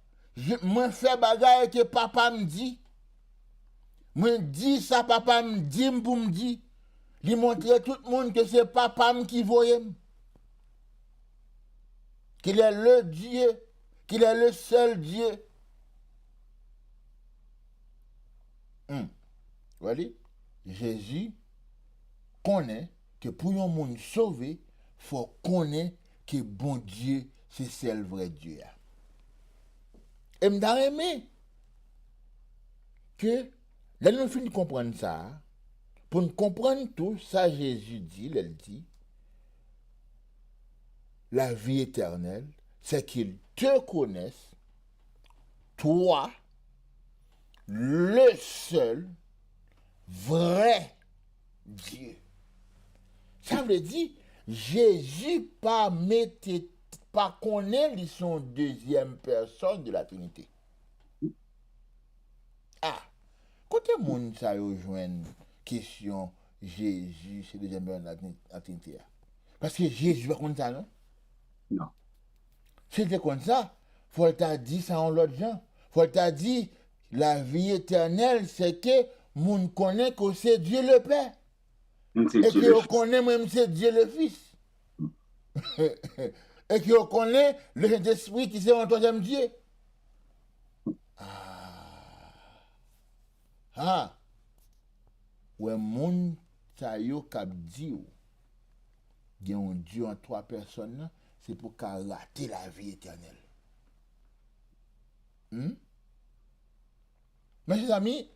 moi fais bagaille que papa me dit. Moi dis ça papa me dit pour me dire. Il montre tout le monde que c'est papa qui voyait. Qu'il est le Dieu, qu'il est le seul Dieu. Voilà, Jésus connaît que pour un monde sauvé, il faut connaître que bon Dieu, c'est le vrai Dieu. Et je m'ai aimé que, là nous finissons de comprendre ça, pour nous comprendre tout, ça Jésus dit, il dit, la vie éternelle, c'est qu'ils te connaissent, toi, le seul, vrai Dieu. Ça veut dire, Jésus pas connaît son deuxième personne de la Trinité. Ah, côté monde ça rejoint question Jésus, c'est deuxième personne de la Trinité. Parce que Jésus va comme ça, non? Non. Si c'était comme ça, faut t'a dit ça en l'autre gens. Faut t'a dit la vie éternelle, c'est que moun connaît que c'est Dieu le Père. Et que on connaît même c'est Dieu le Fils. Et que on connaît le Saint-Esprit qui c'est un troisième Dieu. Ouais, moun sa yo k'ap di ou, gen un Dieu en trois personnes, c'est pour qu'à rater la vie éternelle. Mes chers amis,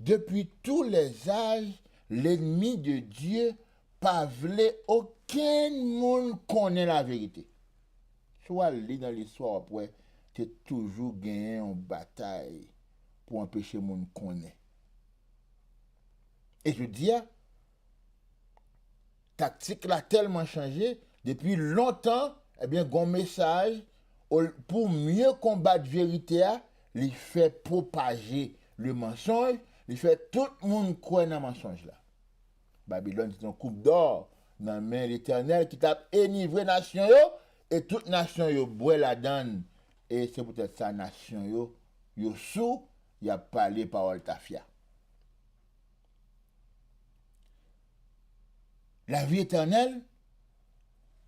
depuis tous les âges, l'ennemi de Dieu pas voulait aucun monde connaît la vérité. Soit lit dans l'histoire après, tu toujours gagné une bataille pour empêcher monde connaître. Et je dis, tactique l'a tellement changé depuis longtemps. Eh bien, un message pour mieux combattre la vérité, il fait propager le mensonge, il fait tout le monde croire dans le mensonge là. Babylone, c'est une coupe d'or dans la main de l'Éternel qui t'a enivré la nation et toute nation yo boit la donne. Et c'est peut-être sa nation yo sous, y a parlé parole tafia. La vie éternelle,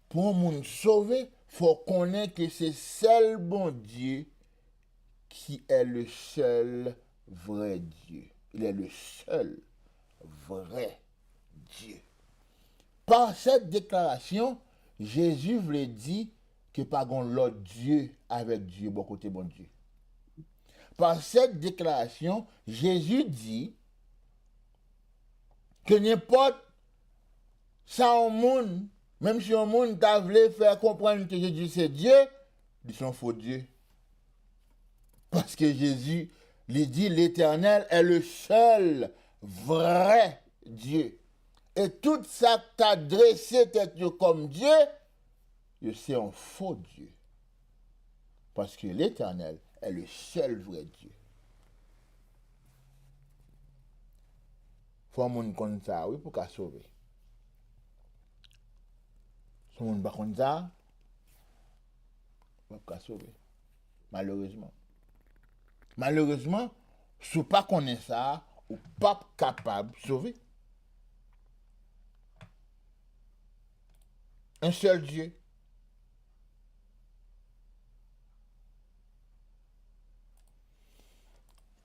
pour un monde sauvé, il faut connaître que c'est seul bon Dieu qui est le seul vrai Dieu. Il est le seul vrai Dieu. Par cette déclaration, Jésus voulait dire que pas l'autre Dieu avec Dieu, bon côté bon Dieu. Par cette déclaration, Jésus dit que n'importe ça au monde, même si un monde t'a voulu faire comprendre que Jésus c'est Dieu, ils sont faux Dieu. Parce que Jésus, il dit l'Éternel est le seul vrai Dieu. Et tout ça que t'as dressé tête comme Dieu, c'est un faux Dieu. Parce que l'Éternel est le seul vrai Dieu. Faut un monde comme ça, oui, pour qu'à sauver. Si on ne pas comme ça, on pas sauver. Malheureusement. Malheureusement, si on pas connaît ça, on n'est pas capable de sauver. Un seul Dieu.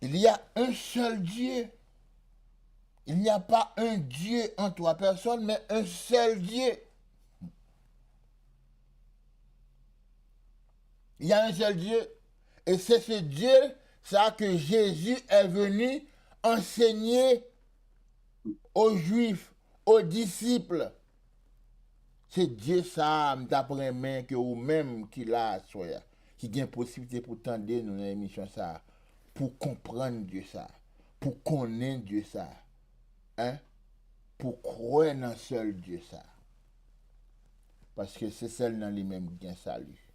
Il y a un seul Dieu. Il n'y a pas un Dieu en trois personnes, mais un seul Dieu. Il y a un seul Dieu. Et c'est ce Dieu, ça que Jésus est venu enseigner aux Juifs, aux disciples. C'est Dieu ça, d'après main que ou même qui l'a soya, qui a une possibilité pour tendre nous dans l'émission ça, pour comprendre Dieu ça, pour connaître Dieu ça, hein, pour croire dans seul Dieu ça. Parce que c'est seul dans lui-même qui a salut.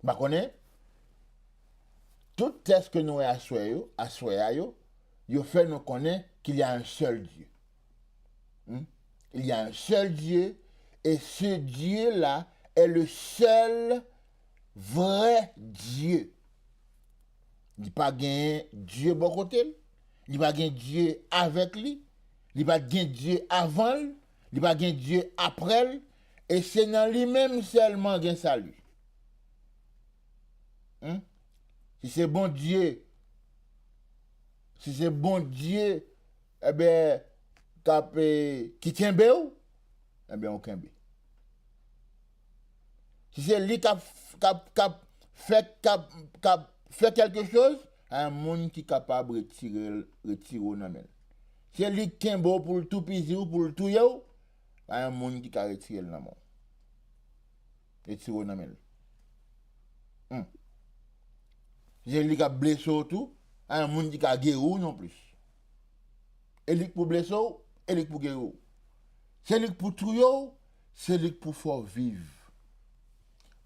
Bah connaît tout test que nous avons yo fait nous connaître qu'il y a un seul Dieu. Il y a un seul Dieu et ce Dieu-là est le seul vrai Dieu. Il n'y a pas de Dieu bon côté, il n'y a pas de Dieu avec lui, il n'y a pas de Dieu avant lui, il n'y a pas de Dieu après lui, et c'est dans lui-même seulement qu'il y a salut. Si c'est bon Dieu, eh bien, qui tient bien, eh bien, on tient bien. Si c'est lui qui fait quelque chose, un monde qui est capable de retirer au nom. Si c'est lui qui est bon pour le tout piser ou pour le tout yo, un monde qui a retiré le nom. Retirer au nom. Si c'est lui qui a blessé tout, un monde qui a guéri non plus. Et lui pour blesser, et lui pour guérir. C'est lui pour tout, c'est lui pour faire vivre.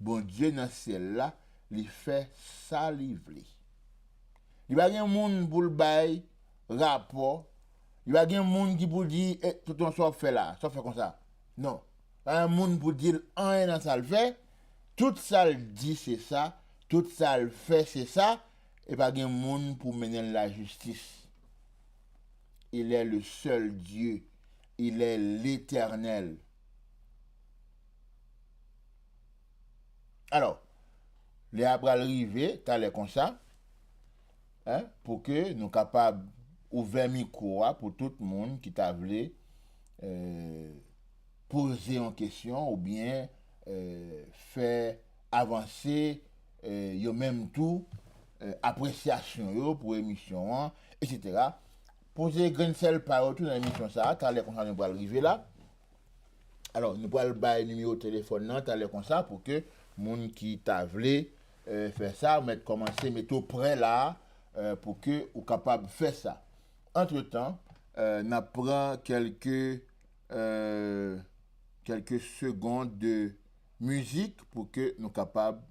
Bon Dieu dans ciel là, il fait ça livrer. Il n'y a pas de monde pour le bail rapport. Il n'y a pas de monde qui pour dire tout on soit fait là, ça fait comme ça. Non. Il y a un monde pour dire un dans ça le fait, tout ça le dit c'est ça, tout ça le fait c'est ça, et pas de monde pour mener la justice. Il est le seul Dieu. Il est l'Éternel. Alors, les Abraham arrivé, t'as l'air comme ça, hein, pour que nous capables ouvrir micro pour tout le monde qui t'a voulu poser en question ou bien faire avancer yo même tout appréciation yo pour émission, etc. Poser grain de sel par retour dans l'émission ça, t'as l'air comme ça nous va arriver là. Alors, nous allons bailler numéro de téléphone là, t'as l'air comme ça pour que monde qui t'a voulu faire ça, commencer mettre au près là pour que ou capable de faire ça. Entre-temps, on prend quelques secondes de musique pour que nous capables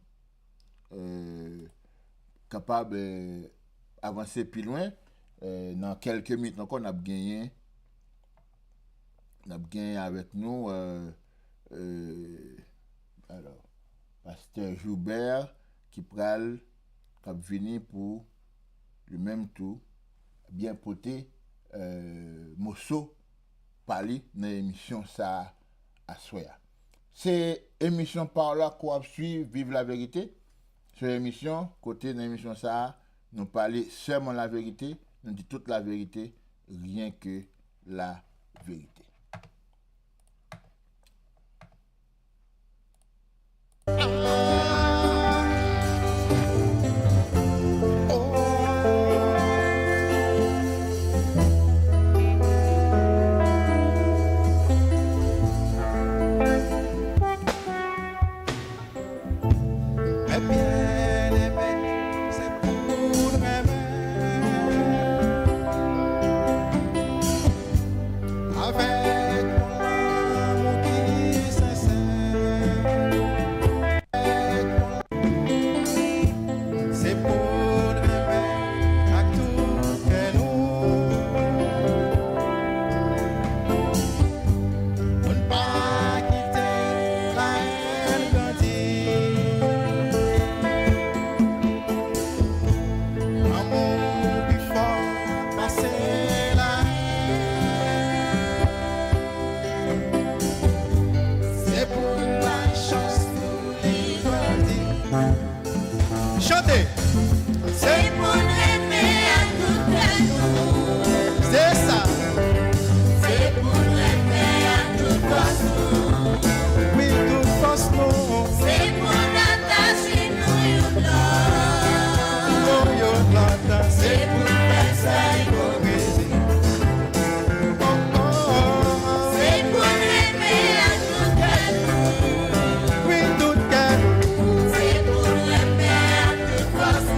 avancer plus loin. Dans quelques minutes encore, on a gagné avec nous alors Pasteur Joubert qui venir pour le même tour bien porter Mosso parler dans l'émission ça à Soya. C'est émission par là qu'on suit Vive la vérité. Sur l'émission côté dans l'émission ça nous parler seulement la vérité, nous dit toute la vérité, rien que la vérité. Avec Chantez. C'est pour aimer à tout cœur. C'est ça. C'est pour aimer à toute force. Oui, toute force, non. C'est pour attacher nous Non, yo, là, c'est pour faire ça hypocrisie. Oh, oh, oh. C'est pour aimer à tout cœur. Oui, tout cœur. C'est pour aimer à toute force.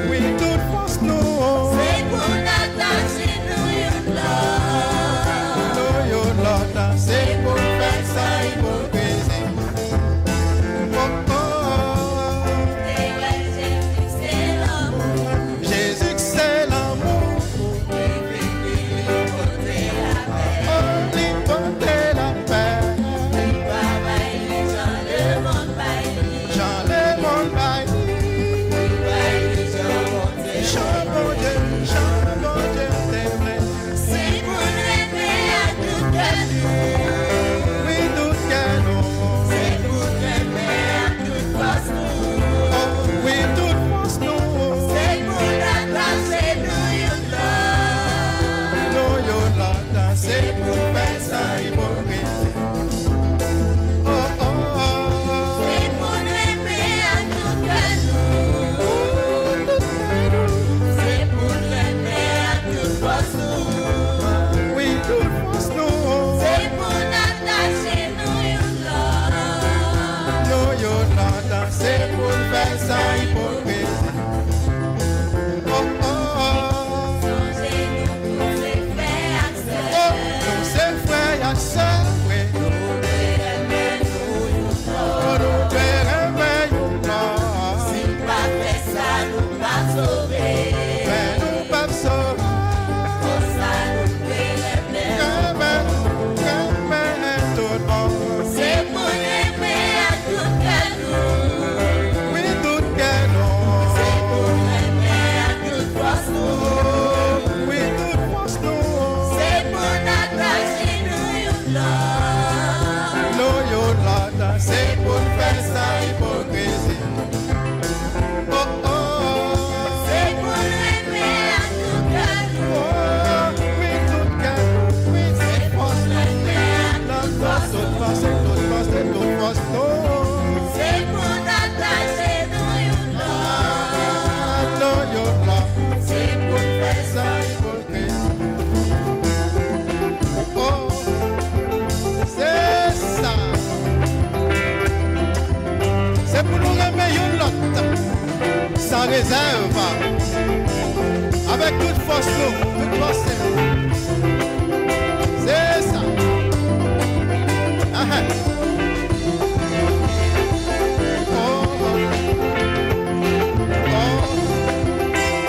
Oui, toute force, non. C'est pour attacher nous Non, yo, là, c'est pour faire ça hypocrisie. Oh, oh, oh. Jésus, c'est l'amour. Oh, l'hypothèse, la paix. Jean le monde baille. Chant mon Dieu, t'aimer. C'est pour aimer à tout cœur. Oui, tout cœur, non. C'est pour aimer à toute force. Oh, oui, toute force, non. C'est pour attacher nous Non, yo, là, c'est pour faire ça hypocrisie. Oh, oh, oh. C'est pour aimer à tout cœur. C'est pour aimer à toute force. Oui, toute force, non. C'est pour attacher nous Non, yo, là, c'est pour faire ça hypocrisie. Oh, oh, oh. Songez nous tous ces frères et Oh, sœurs. nous, c'est frère et sœur, oui. Oh, nous, père et mère, Si pas fait ça, nous pas sauver. mais nous, pas sauver. Pour ça, nous aimer. Tout le monde. C'est pour aimer à tout cœur. Oui, tout cœur, non. C'est pour aimer à toute force. Oui, toute force, non. C'est pour attacher nous Non, yo, là, c'est pour faire ça hypocrisie. Oh, oh, oh. C'est pour aimer à tout cœur. Oh, oui, tout cœur. Oui, c'est force. Aimer à La toute force, force. toute force, toute force, toute force, non. C'est pour attacher nous Non, yo, là, C'est pour faire ça ça. hypocrisie. Oh, c'est ça. C'est pour nous remettre une l'autre, sans réserve, avec toute force, nous, toute force. C'est ça. Ah, ah. Oh, oh. Oh, oh.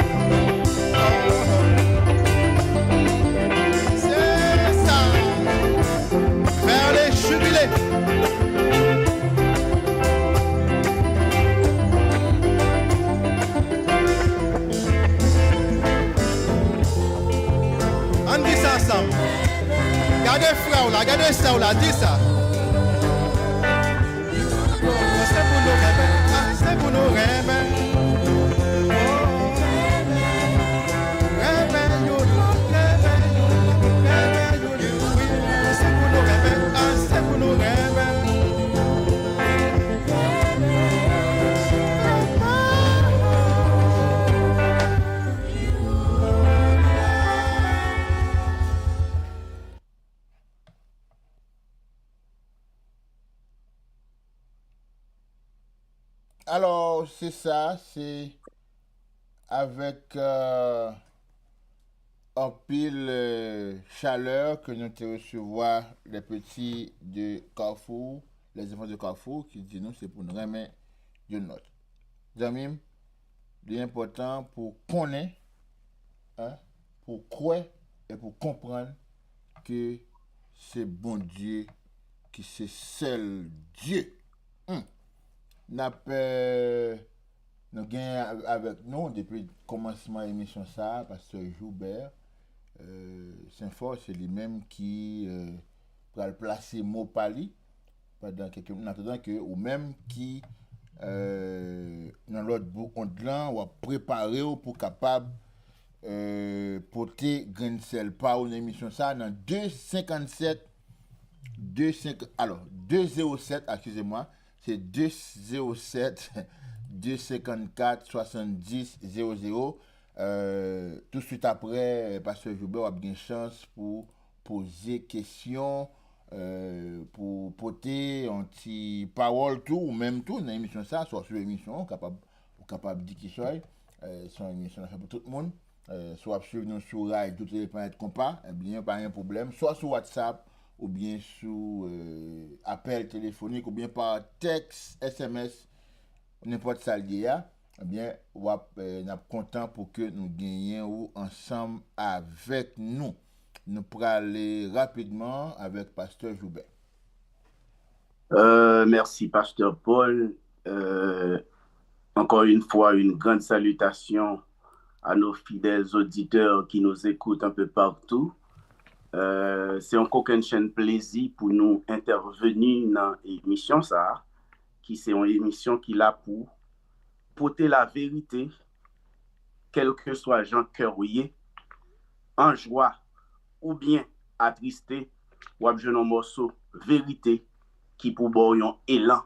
C'est ça. Vers les jubilés. On dit ça ensemble. Gardez frère là, gardez ça là, dis ça. C'est pour nous rêver. Ah, c'est pour nous rêver. Oh, rêver, you love, rêver, you love, rêver, you love. Oui, c'est pour nous rêver. Ah, c'est pour nous rêver. Alors, c'est ça, c'est avec un pile chaleur que nous te recevoir les petits de Carrefour, les enfants de Carrefour, qui disent nous, c'est pour nous remettre de notre. Jamim, l'important pour connaître, hein, pour croire et pour comprendre que c'est bon Dieu, qui c'est seul Dieu. Nous gagnons avec nous depuis le commencement de l'émission ça, Pasteur Joubert. Saint-Fort, c'est lui-même qui va placer mot pali pendant quelques minutes, en attendant que, ou même qui dans l'autre bout là, on va préparer pour capable porter grain de sel par une émission ça dans 257 207, excusez-moi, c'est 207 254 70 00. Tout de suite après, Pasteur Joubert a bien chance pour poser question, pour porter un petit parole tout, ou même tout dans l'émission ça, soit sur l'émission, capable de dire qui soit, c'est une émission pour tout le monde. Soit suivre nous sur Rai, tout les planètes compas, eh bien, pas un problème, soit sur WhatsApp, ou bien sur appel téléphonique, ou bien par texte, SMS, n'importe ça lié, eh bien, on est content pour que nous gagnions ensemble avec nous. Nous pourrons aller rapidement avec Pasteur Joubert. Merci, Pasteur Paul. Encore une fois, une grande salutation à nos fidèles auditeurs qui nous écoutent un peu partout. C'est encore une chaîne plaisir pour nous intervenir dans l'émission ça, qui c'est une émission qui l'a pour porter la vérité, quel que soit Jean Cœurier, en joie ou bien attristé, ou bien un morceau vérité qui pour boire un élan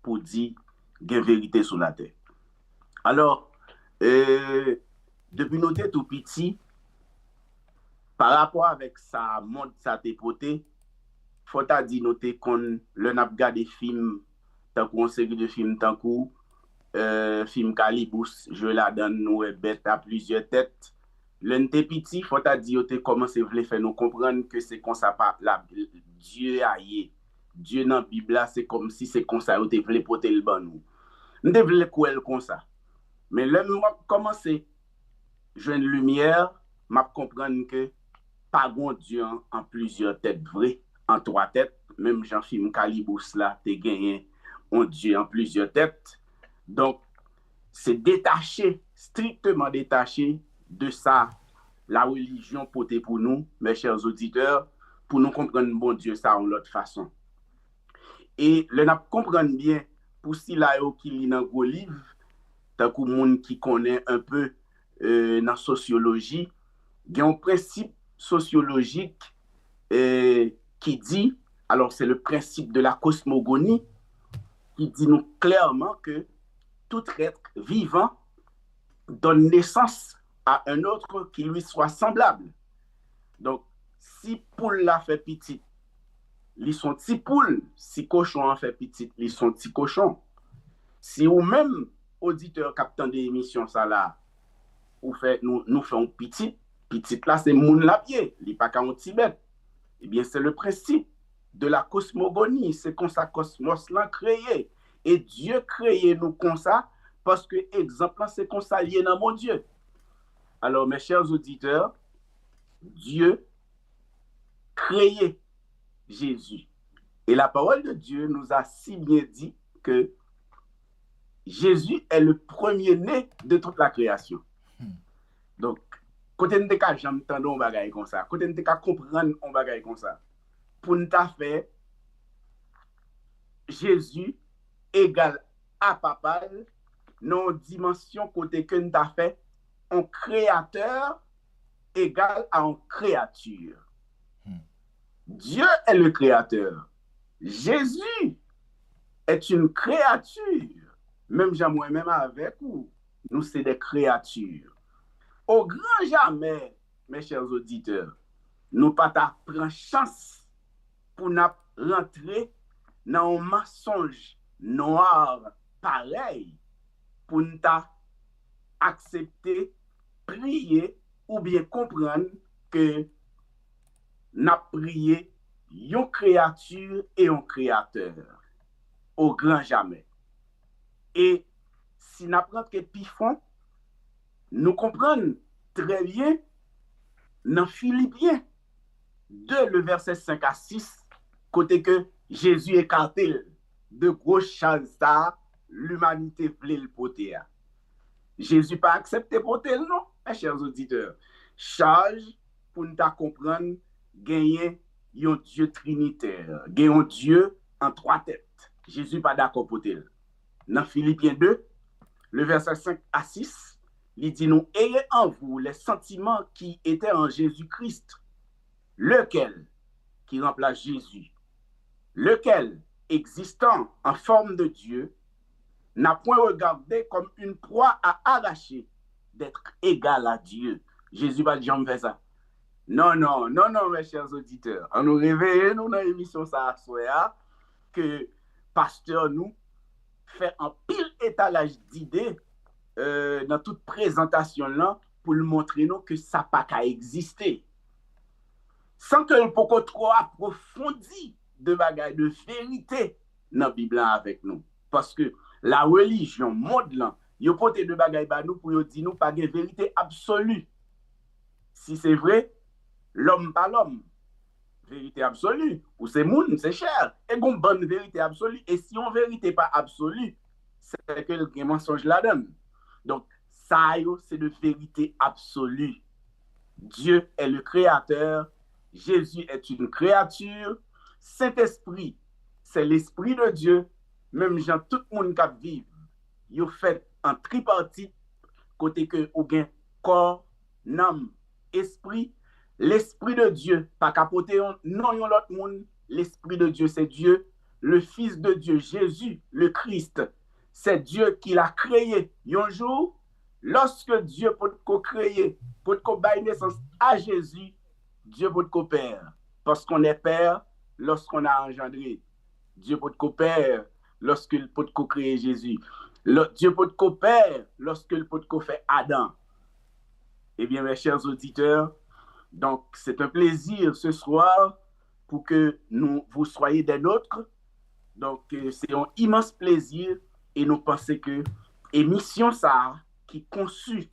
pour dire qu'il y a vérité sur la terre. Alors, depuis notre tout petit, par rapport avec ça monde ça t'est porté, faut ta dire noter qu'on le n'a regardé film tant qu'on série de films tant qu'on film Calibus, je la donne nous bête à plusieurs têtes. L'un t'es petit, faut ta dire te commencer vle faire nous comprendre que c'est comme ça pas la Dieu aïe. Dieu dans Bible là, c'est comme si c'est comme ça te vle porter le ban nous. Nous devons quoi comme ça. Mais là moi commencer jeune lumière, m'a comprendre que pas bon Dieu en plusieurs têtes vraies, en trois têtes, même Jean film Calibus là, t'es gagné un Dieu en plusieurs têtes. Donc c'est détaché, strictement détaché de ça la religion portée pour nous, mes chers auditeurs, pour nous comprendre bon Dieu ça en l'autre façon. Et le n'a comprendre bien pour si là qui lit dans gros livre, tant que monde qui connaît un peu dans sociologie, il y a un principe sociologique qui dit, alors c'est le principe de la cosmogonie, qui dit nous clairement que tout être vivant donne naissance à un autre qui lui soit semblable. Donc, si poule la fait petit, ils sont petits poules. Si cochon en fait petit, ils sont petits cochons. Si ou même auditeur captant des émissions ça là, ou fait nous faisons petit là c'est moun la pied, li pas ka on Tibet. Eh bien c'est le principe de la cosmogonie, c'est comme ça cosmos là créé et Dieu créé nous comme ça parce que exemple c'est comme ça lié dans mon Dieu. Alors mes chers auditeurs, Dieu créé Jésus. Et la parole de Dieu nous a si bien dit que Jésus est le premier-né de toute la création. Donc, quand on ne peut jamais entendre un bagage comme ça, quand on ne peut comprendre un bagage comme ça, pour nous faire Jésus égal à papa, non dimension côté que nous avons fait un créateur égal à une créature. Dieu est le créateur. Jésus est une créature. Même moi-même avec vous, nous sommes des créatures. Au grand jamais, mes chers auditeurs, nous pas prendre chance pour nous rentrer dans un mensonge noir pareil pour nous accepter, prier ou bien comprendre que nous prié une créature et un créateur au grand jamais. Et si nous apprenons que Python, nous comprenons très bien dans Philippiens 2, le verset 5 à 6, côté que Jésus écarté de gros choses ça, l'humanité voulait le porter. Jésus pas accepté porter non, mes chers auditeurs. Charge pour nous comprendre gagner un Dieu trinitaire, gagner un Dieu en trois têtes. Jésus pas d'accord porter. Dans Philippiens 2, le verset 5 à 6, il dit nous, ayez en vous les sentiments qui étaient en Jésus-Christ, lequel, qui remplace Jésus, lequel, existant en forme de Dieu, n'a point regardé comme une proie à arracher d'être égal à Dieu. Jésus va jamais faire ça. Non, mes chers auditeurs. On nous réveille, nous, dans l'émission ça soir, que pasteur nous fait un pile étalage d'idées dans toute présentation là pour le montrer nous que ça n'a pas qu'à exister. Sans que le poco trop approfondi de bagaille de vérité dans la Bible avec nous. Parce que la religion, monde là, yo pote de bagaille ba nous pour yo dire nous pas de vérité absolue. Si c'est vrai, l'homme pas l'homme. Vérité absolue. Ou c'est moun, c'est cher. Et gon bonne vérité absolue. Et si on vérité pas absolue, c'est que le mensonge la donne. Donc, ça, c'est de vérité absolue. Dieu est le créateur. Jésus est une créature. Saint-Esprit, c'est l'Esprit de Dieu. Même gens, tout le monde qui vit, il fait un tripartite, côté que ou bien corps, âme, esprit. L'Esprit de Dieu, pas capoter non yon l'autre monde. L'Esprit de Dieu, c'est Dieu. Le Fils de Dieu, Jésus, le Christ, c'est Dieu qui l'a créé. Un jour, lorsque Dieu peut créer, peut bailler naissance à Jésus, Dieu peut père. Parce qu'on est père lorsqu'on a engendré. Dieu peut père lorsqu'il peut créer Jésus. Dieu peut père lorsqu'il peut faire Adam. Eh bien, mes chers auditeurs, donc c'est un plaisir ce soir pour que vous soyez des nôtres. Donc, c'est un immense plaisir et nous pensons que l'émission ça qui est conçue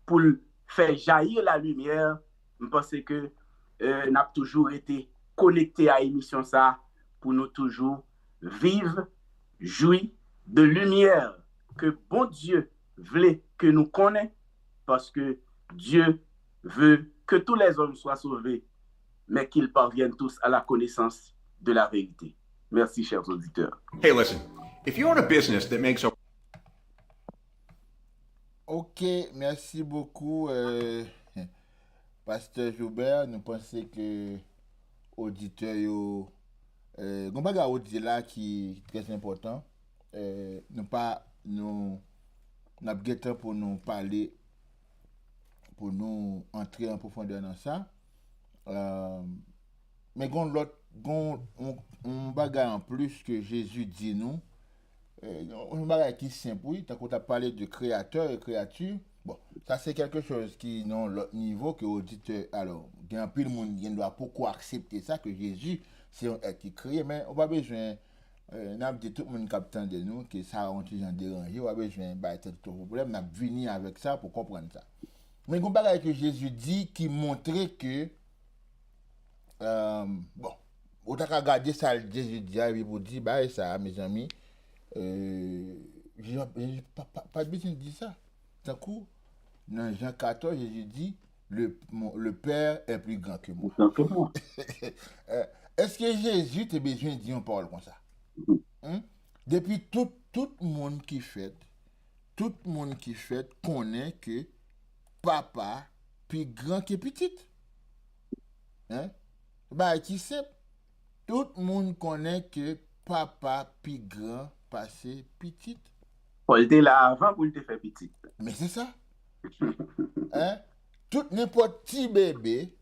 pour faire jaillir la lumière, nous pensons que nous avons toujours été connectés à l'émission ça pour nous toujours vivre, jouir de lumière que bon Dieu voulait que nous connaissions parce que Dieu veut que tous les hommes soient sauvés, mais qu'ils parviennent tous à la connaissance de la vérité. Merci, chers auditeurs. Hey, listen, if you own a business that makes a... Ok, merci beaucoup, Pasteur Joubert. Nous pensons que auditeur yo, gon baga ou di là qui est très important. Nous n'a pas temps pour nous parler, pour nous entrer en profondeur dans ça. Mais gon l'autre on baga en plus que Jésus dit nous. On baga qui simple, oui, tant qu'on t'a parlé de créateur et créature. Bon, ça c'est quelque chose qui non l'autre niveau que auditeur. Alors, il y a un peu de monde qui ne doit pas accepter ça que Jésus c'est un être qui crée, mais on pas besoin n'a dit tout le monde captant de nous que ça on toujours déranger, on pas besoin bah tout problème, n'a venir avec ça pour comprendre ça. Mais on baga que Jésus dit qui montrait que bon, on t'a regardé ça Jésus dit et vous dit bah ça mes amis j'ai pas besoin de dire ça. D'un coup dans Jean 14 Jésus dit le Père est plus grand que moi. Est-ce que Jésus a besoin de dire une parole comme ça? Depuis tout le monde qui fait connaît que papa plus grand que petit. Bah qui sait? Tout le monde connaît que papa plus grand passé petit. Paul était là avant pour te faire petit. Mais c'est ça. Tout n'importe qui bébé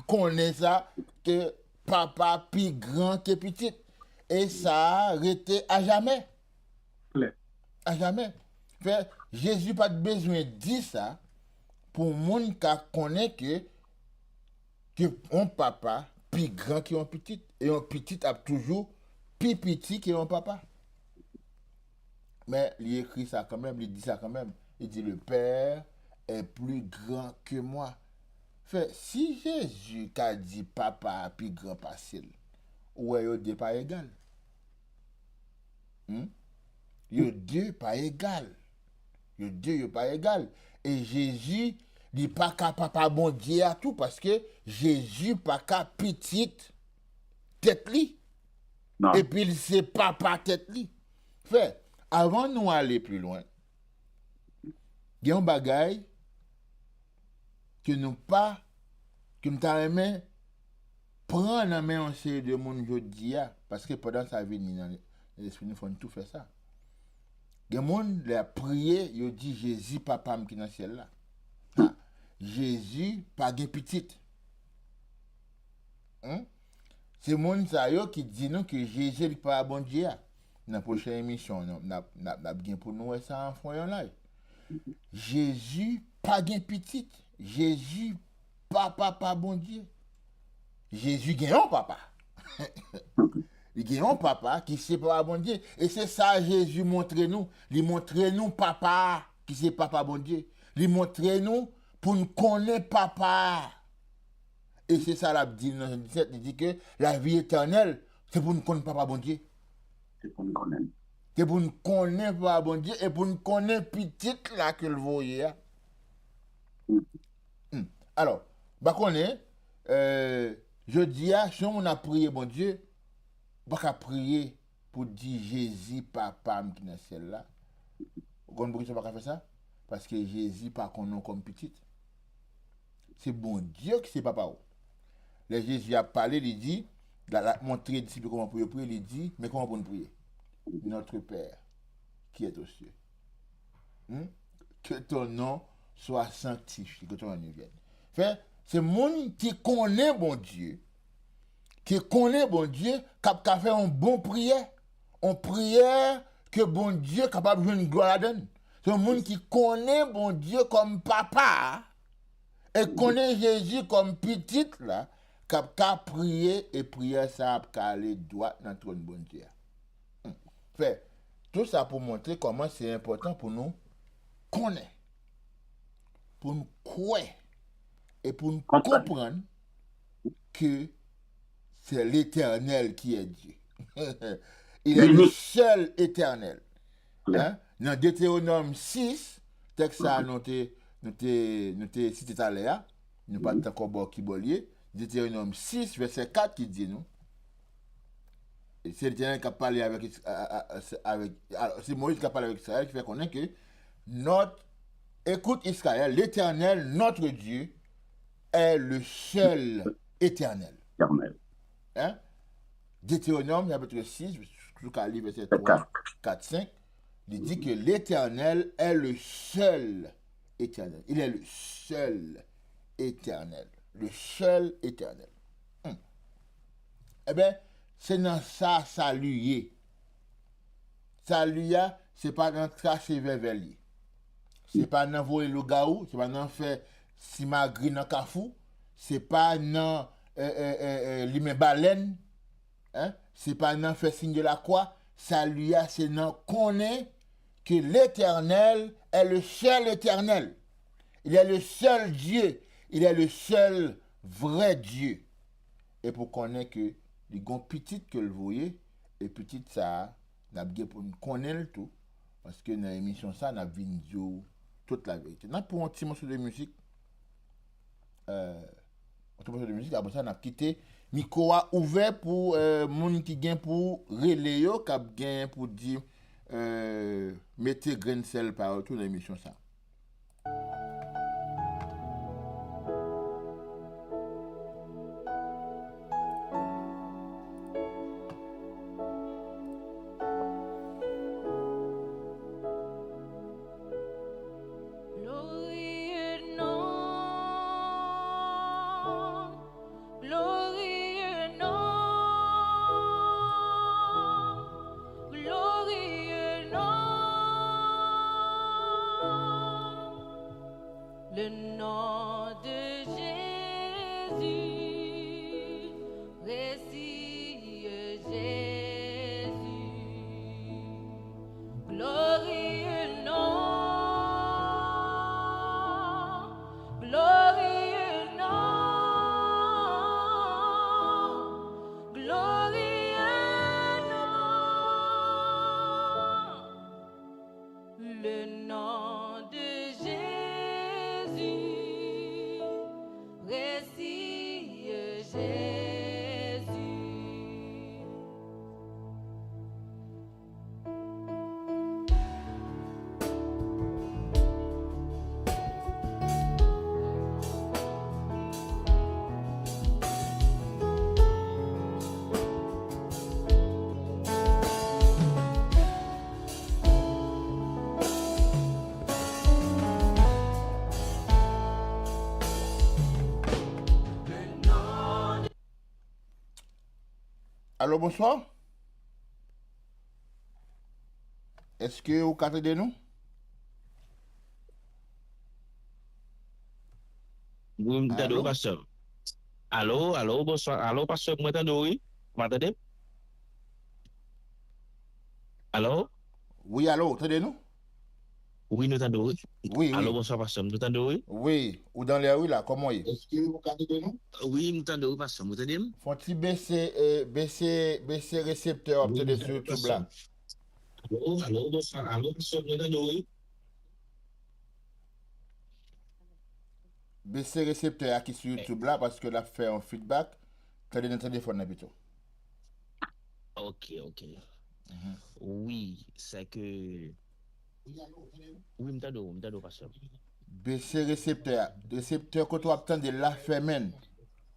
connaît ça que papa plus grand que petit. Et ça a arrêté à jamais. À jamais. Fait, Jésus pas besoin de dire ça pour le monde qui connaît que un papa plus grand qu'un petit. Et un petit a toujours plus petit qu'un papa. Mais il écrit ça quand même, il dit ça quand même. Il dit le Père est plus grand que moi. Fait, si Jésus a dit papa plus grand facile, ouais, yo deux pas égal. Yo deux pas égal. Yo deux yo pas égal. Et Jésus dit pas qu'à papa bon Dieu à tout parce que Jésus pas qu'à petite tête li. Et puis c'est papa tête li. Fait, avant nous aller plus loin, il y a un bagage que nous pas, que nous t'aimons prendre en main en série de monde aujourd'hui, parce que pendant sa vie, l'esprit nous font tout faire ça. Il y a des gens qui ont prié, ils ont dit Jésus, papa, qui est dans le ciel là. Ah, Jésus, pas de petite. C'est les gens qui disent nous que Jésus n'est pas bon Dieu. Dans la prochaine émission, nous avons bien pour nous ça en foyer là. Jésus, pas de petite. Jésus, pas bon Dieu. Jésus gagne un papa. Il gagne un papa qui sait pas bon Dieu. Et c'est ça Jésus montre nous. Il montre nous papa qui sait papa bon Dieu. Il montre nous pour nous connaître papa. Et c'est ça la dit dans 17, il dit que la vie éternelle, c'est pour nous connaître papa bon Dieu. C'est pour nous connaître. C'est pour nous connaître papa bon Dieu et pour nous connaître petite là que le voyez. Alors, bah qu'on est, je dis, si on a prié bon Dieu, bah qu'à prier pour dire Jésus papa qui est dans le ciel là. Vous comprenez pourquoi on va faire ça? Parce que Jésus pas qu'on nom comme petite. C'est bon Dieu qui c'est papa. Le Jésus a parlé, il dit, il a montré aux disciples comment prier, il dit, mais comment pour nous prier? Notre Père qui est aux cieux. Que ton nom soit sanctifié, que ton nom vienne. Fait, c'est monde qui connaît bon Dieu, qui a fait une bonne prière, une prière que bon Dieu est capable de jouer une gloire à donner. C'est un monde qui connaît bon Dieu comme papa et connaît Jésus comme petite là, qui a prié et prière ça a aller droit dans le trône bon Dieu. Fait, tout ça pour montrer comment c'est important pour nous connaître, pour nous croire et pour nous comprendre que c'est l'Éternel qui est Dieu. Il est le seul éternel. Hein? Dans Deutéronome 6, texte ça nous cité tout à l'heure, nous pas encore bon qui bolier. Deutéronome 6, verset 4 qui dit nous. Et c'est l'Éternel qui a parlé avec c'est Moïse qui a parlé avec Israël qui fait connaître que écoute Israël, l'Éternel, notre Dieu, est le seul éternel. Hein? Deutéronome, chapitre 6, verset 3, 4, 5, il dit que l'Éternel est le seul éternel. Il est le seul éternel. Le seul éternel. Eh bien, c'est dans ça, saluer. Saluer, c'est pas dans tracer vers lui. C'est pas dans voler le gaou, c'est pas dans faire simagri dans kafou, c'est pas dans limer baleine, hein? C'est pas dans faire signe de la croix. Saluer, c'est dans connaître que l'Éternel est le seul éternel. Il est le seul Dieu. Il est le seul vrai Dieu. Et pour connaître que les gens petites que vous voyez, et petites ça, n'a bien pour connaître tout. Parce que dans l'émission ça, n'a vu toute la vérité. N'a pour un petit morceau de musique, après ça, n'a quitté. Micro a ouvert pour monde qui gagne pour relayer, qui gagne pour dire mettez grain de sel partout dans l'émission ça. Le nom de Jésus, récit Jésus, glorieux nom, glorieux nom, glorieux nom, le nom de Jésus. Récit Jésus. Allô, bonsoir. Est-ce que vous entendez nous? Oui, m'entendez, Allô? pasteur. Allô, bonsoir. Allô, pasteur, vous m'entendez, oui? Vous m'entendez? Allô? Oui, allô, entendez-nous? Oui, nous entendons, oui. Oui, Allô, oui. bonsoir, pasteur, nous entendons, oui? Oui, ou dans les rues là, comment est? Est-ce que vous entendez, nous? Oui, nous entendons, oui, pasteur, vous entendez? Faut-il baisser récepteur Oui, obtenir nous sur entendons, YouTube là? pasteur. Allô, bonsoir. Allô, pasteur, nous entendons, oui? Baisser récepteur qui sur YouTube là parce que là fait un feedback. Tenez dans le téléphone là plutôt. Ok. Oui, c'est que... Oui, m'entendons, pasteur. Baisser récepteur que tu obtends de la femelle.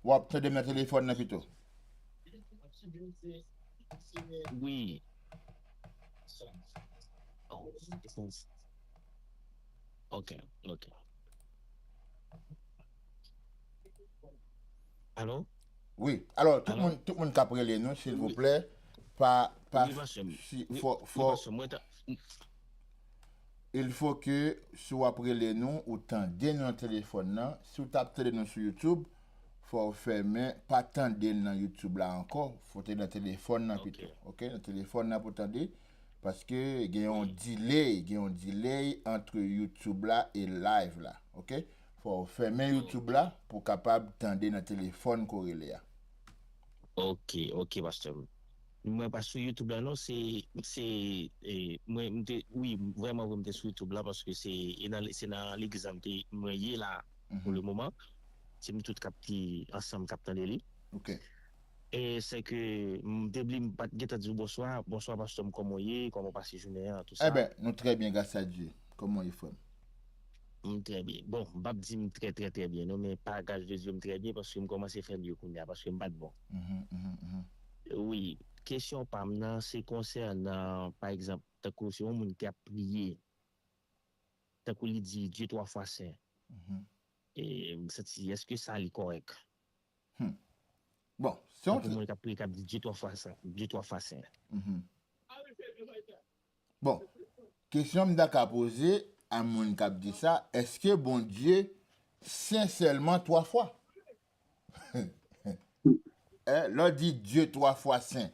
Ou obtends de mon téléphone là plutôt. Oui. Oh. Ok. Allô? Oui. Alors tout le Allô? monde qui a parlé nous s'il vous plaît. Oui, pasteur. Pasteur, moi, il faut que si vous appelez nous ou tendez dans le téléphone là, si vous tapez nous sur YouTube, faut fermer pas tendre dans YouTube là encore, faut être dans le téléphone là plutôt. OK, dans le téléphone là pour tendre parce que il y a un delay entre YouTube là et live là. OK? Faut fermer YouTube là pour capable tendre dans le téléphone corrélé. Ok, pasteur. Moi, pas sur YouTube là, non, moi, oui, vraiment, vous me sur YouTube là, parce que c'est dans l'exemple que moi, y là, pour le moment, c'est tout capté ensemble, captant les livres. OK. Et c'est que, début, pas dit bonsoir, pasteur, comment y est, comment passer journée, tout ça. Eh ben, nous très bien, grâce à Dieu. Comment il faut? Très bien. Bon, je dis très bien, non, mais pas gage de Dieu, très bien, parce que je commence à faire mieux, parce que je ne bon. Oui. Question par maintenant, c'est concernant, par exemple, si on a prié, il dit Dieu 3 fois saint. Et est-ce que ça est correct? Bon, si on a prié, dit Dieu 3 fois saint. Bon, question que poser à mon qui dit ça, est-ce que bon Dieu saint seulement 3 fois? Là dit Dieu 3 fois saint.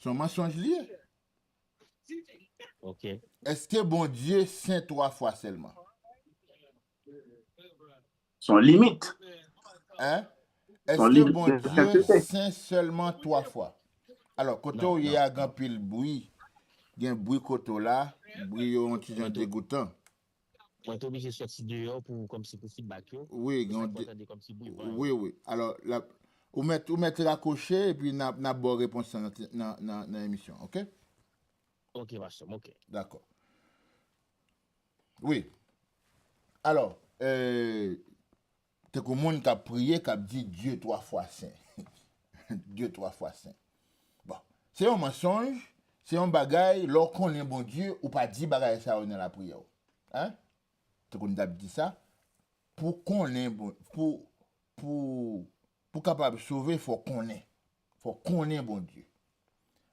Son mensonge lié. Ok. Est-ce que bon Dieu saint 3 fois seulement? Son limite. Est-ce que bon Dieu saint seulement 3 fois? Alors, quand il y a un pile bruit, il y a un bruit koto là, bruit un petit genre dégoûtant. On est obligé de sortir dehors pour comme si pour feedback. Oui, oui. Alors, là, vous mettez la cocher et puis n'a bonne réponse dans l'émission, OK? OK, pasteur, OK. D'accord. Oui. Alors, t'es comme monde qui a prié, qui a dit Dieu 3 fois saint. Dieu 3 fois saint. Bon, c'est un mensonge, c'est un bagaille, lorsqu'on est bon Dieu, ou pas dit bagaille ça dans la prière. Hein? T'es comme d'hab dit ça. Pour qu'on est bon, pour capable sauver, il faut qu'on ait. Faut qu'on ait bon Dieu.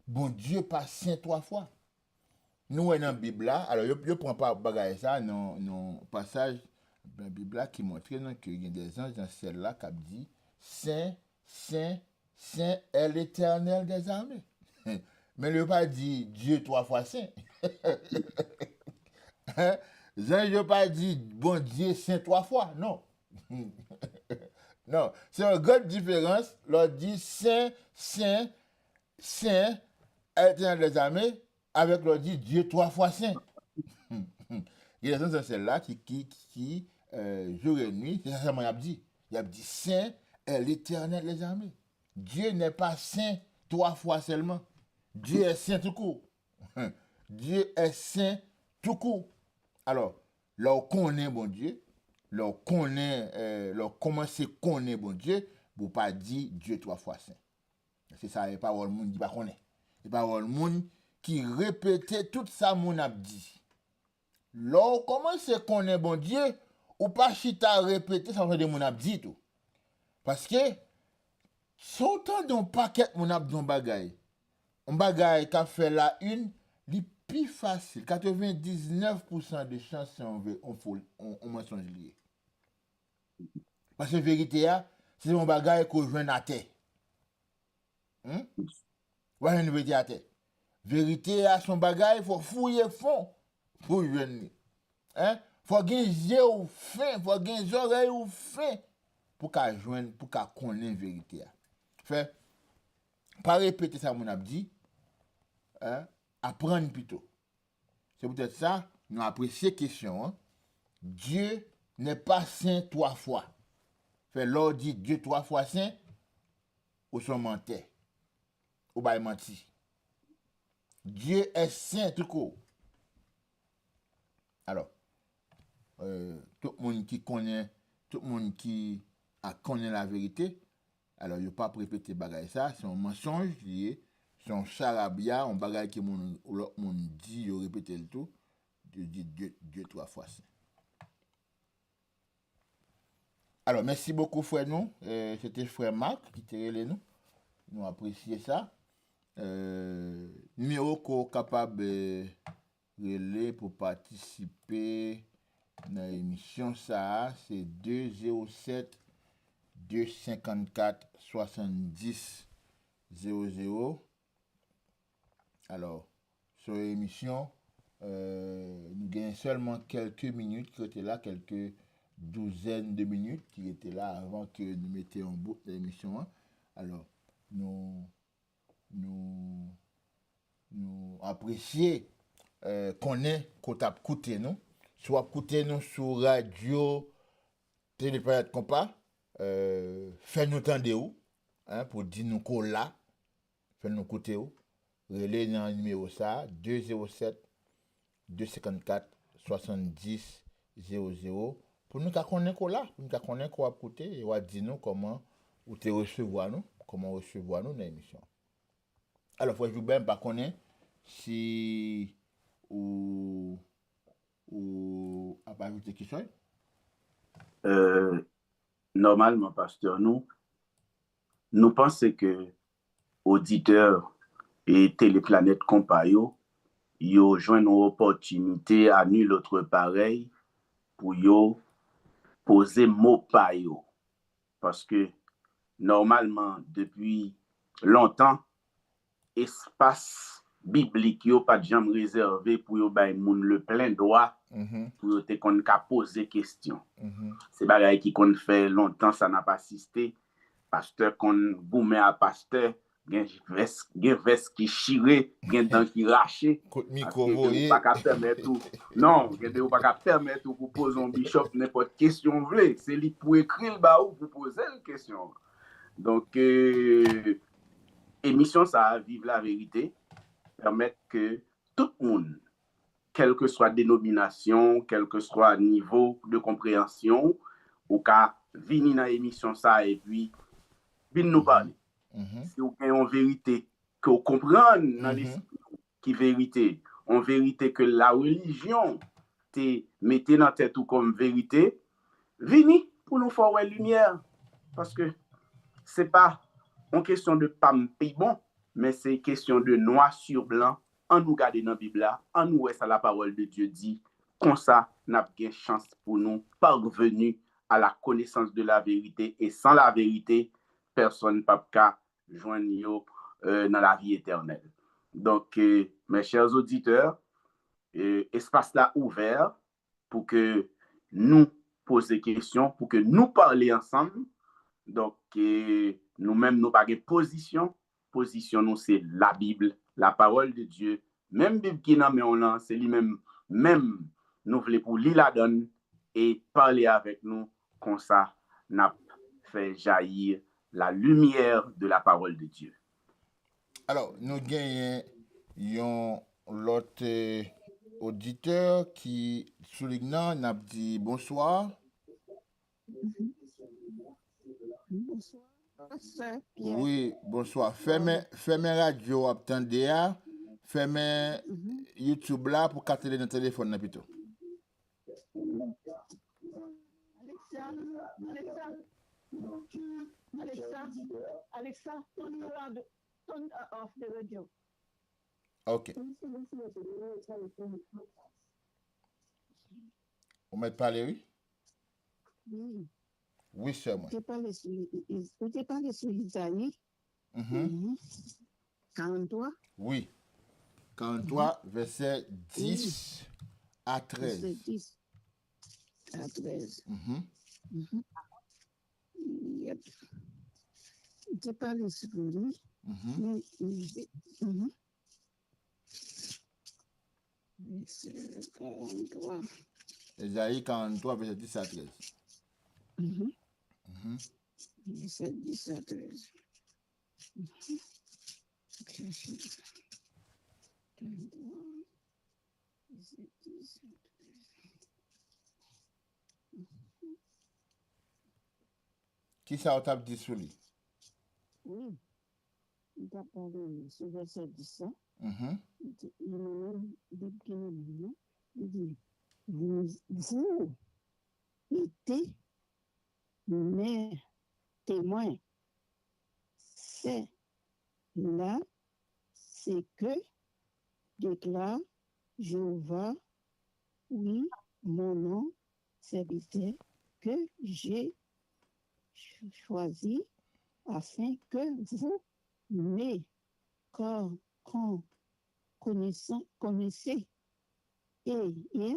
Bon Dieu pas saint 3 fois. Nous, dans la Bible, alors, je ne prends pas bagaille ça, non passage dans la Bible qui montre qu'il y a des anges dans celle-là qui dit Saint, Saint, Saint est l'Éternel des armées. Mais il n'a pas dit Dieu 3 fois saint. Je n'ai pas dit bon Dieu saint 3 fois, non. Non, c'est une grande différence. L'on dit Saint, Saint, Saint est l'Éternel des armées. Avec le dit Dieu 3 fois saint. Il y a des gens dans celle-là qui jour et nuit, c'est ça que il a dit. Il a dit saint est l'Éternel des armées. Dieu n'est pas saint 3 fois seulement. Dieu est saint tout court. Dieu est saint tout court. Alors, là on connaît bon Dieu, là on connaît, là on commence à connaître bon Dieu, pour pas dire Dieu 3 fois saint. C'est ça, les paroles monde dit pas connaît. Les paroles monde qui répétait tout ça mon a dit. Là, comment c'est qu'on est bon Dieu, ou pas chita répéter ça de mon a dit tout. Parce que, son temps d'un paquet mon a dit bagay, on bagaille qu'a fait la une, li plus facile. 99% de chances on mensonge lié. Parce que vérité c'est mon bagaille qu'on joint à terre. Voilà une vérité à terre. Vérité à son bagaille, faut fouiller fond pour joindre. Faut gagner yeux ou fin, faut gagner oreilles ou fin pour qu'à joindre, pour qu'à connaître vérité. Fait pas répéter ça mon abdi, apprendre plutôt. C'est peut-être ça, nous apprécions question. Dieu n'est pas saint 3 fois. Fait l'or dit Dieu 3 fois saint, ou son menteur, ou bail menti. Dieu est saint tout court. Alors, tout le monde qui connaît, tout le monde qui connaît la vérité, alors il ne pas répéter bagaille ça, c'est un mensonge lié, c'est un charabia, un bagaille qui mon dit, il répète le tout, Dieu dit Dieu 3 fois saint. Alors, merci beaucoup, frère nous. C'était frère Marc qui t'a relé nous. Nous apprécions ça. Numéro qu'on est capable de relais pour participer dans l'émission, ça, c'est 207 254 70 00. Alors, sur l'émission, nous gagnons seulement quelques minutes qui étaient là, quelques douzaine de minutes qui étaient là avant que nous mettions en bout l'émission. Alors, nous apprécions qu'on ait écouté nous, soit écouté nous sur radio, Téléplanète Compas, fait-nous tendre où, pour dire nous qu'on là, fait-nous écouter où, relais dans le numéro ça, 207 254 70 00. Pour nous connaître qu'on là, pour nous connaître qu'on a écouté, et on va dire nous comment ou te recevoir nous, comment recevoir nous dans l'émission. Alors, faut que je ne pas connaître si ou à pas ajouter quelque chose. Normalement, pasteur, nous pensons que auditeurs et Téléplanète Compas yo joignent une opportunité à nul autre pareil pour yo poser mot pa yo. Parce que normalement, depuis longtemps, espace biblique yo pas de jamais réservé pour yo bay moun le plein droit pour yo te kon ka poser question. C'est bagay qui kon fait longtemps ça n'a pas assisté. Pasteur kon goumen à pasteur gen veste qui chiré, gen dents qui raché. Pas ka permettre tout. Non, gen ou pas ka permettre pour poser un bishop n'importe question vle, c'est lui pour écrire ba ou pour poser une question. Donc émission ça Vive la vérité permettre que tout le monde, quelle que soit dénomination, quel que soit niveau de compréhension, ou ka vini dans émission ça et puis vin nous parler. Si vous avez une vérité que vous comprenez dans l'esprit qui vérité, en vérité que la religion te mette dans tête ou comme vérité, vini pour nous faire une lumière parce que c'est pas une question de pam pi bon, mais c'est une question de noir sur blanc. En nous garder dans la Bible là, en nous reste à la parole de Dieu dit, comme ça, n'a pas chance pour nous parvenir à la connaissance de la vérité et sans la vérité, personne ne peut joindre dans la vie éternelle. Donc, mes chers auditeurs, espace là ouvert pour que nous poser des questions, pour que nous parlions ensemble. Donc, nous-mêmes, nous pas de position. Position, nous, c'est la Bible, la parole de Dieu. Même Bible qui n'a pas c'est lui-même, même nous voulons pour lire la donne et parler avec nous, comme ça, n'a fait jaillir la lumière de la parole de Dieu. Alors, nous gagnons l'autre auditeur qui souligne, n'a dit bonsoir. Bonsoir. Oui, bonsoir. Fermez radio, attendez, fermez YouTube là pour capter dans téléphone plutôt. Alexa, turn off the radio. Ok. Vous m'êtes parlé, oui? Oui. Oui, sœur, moi. Vous t'es parlé sur Isaïe 43. Oui. 43, verset 10 à 13. Verset 10 à 13. Yep. Vous t'es parlé sur lui. Verset 43. Isaïe 43, verset 10 à 13. Verset 10 à 13. Qui ça t'a dit sur lui? Oui. Il t'a parlé sur verset 10. Il dit, vous étiez mes témoins. C'est là, c'est que déclare Jéhovah, oui, mon nom, serviteur, que j'ai choisi afin que vous connaissez et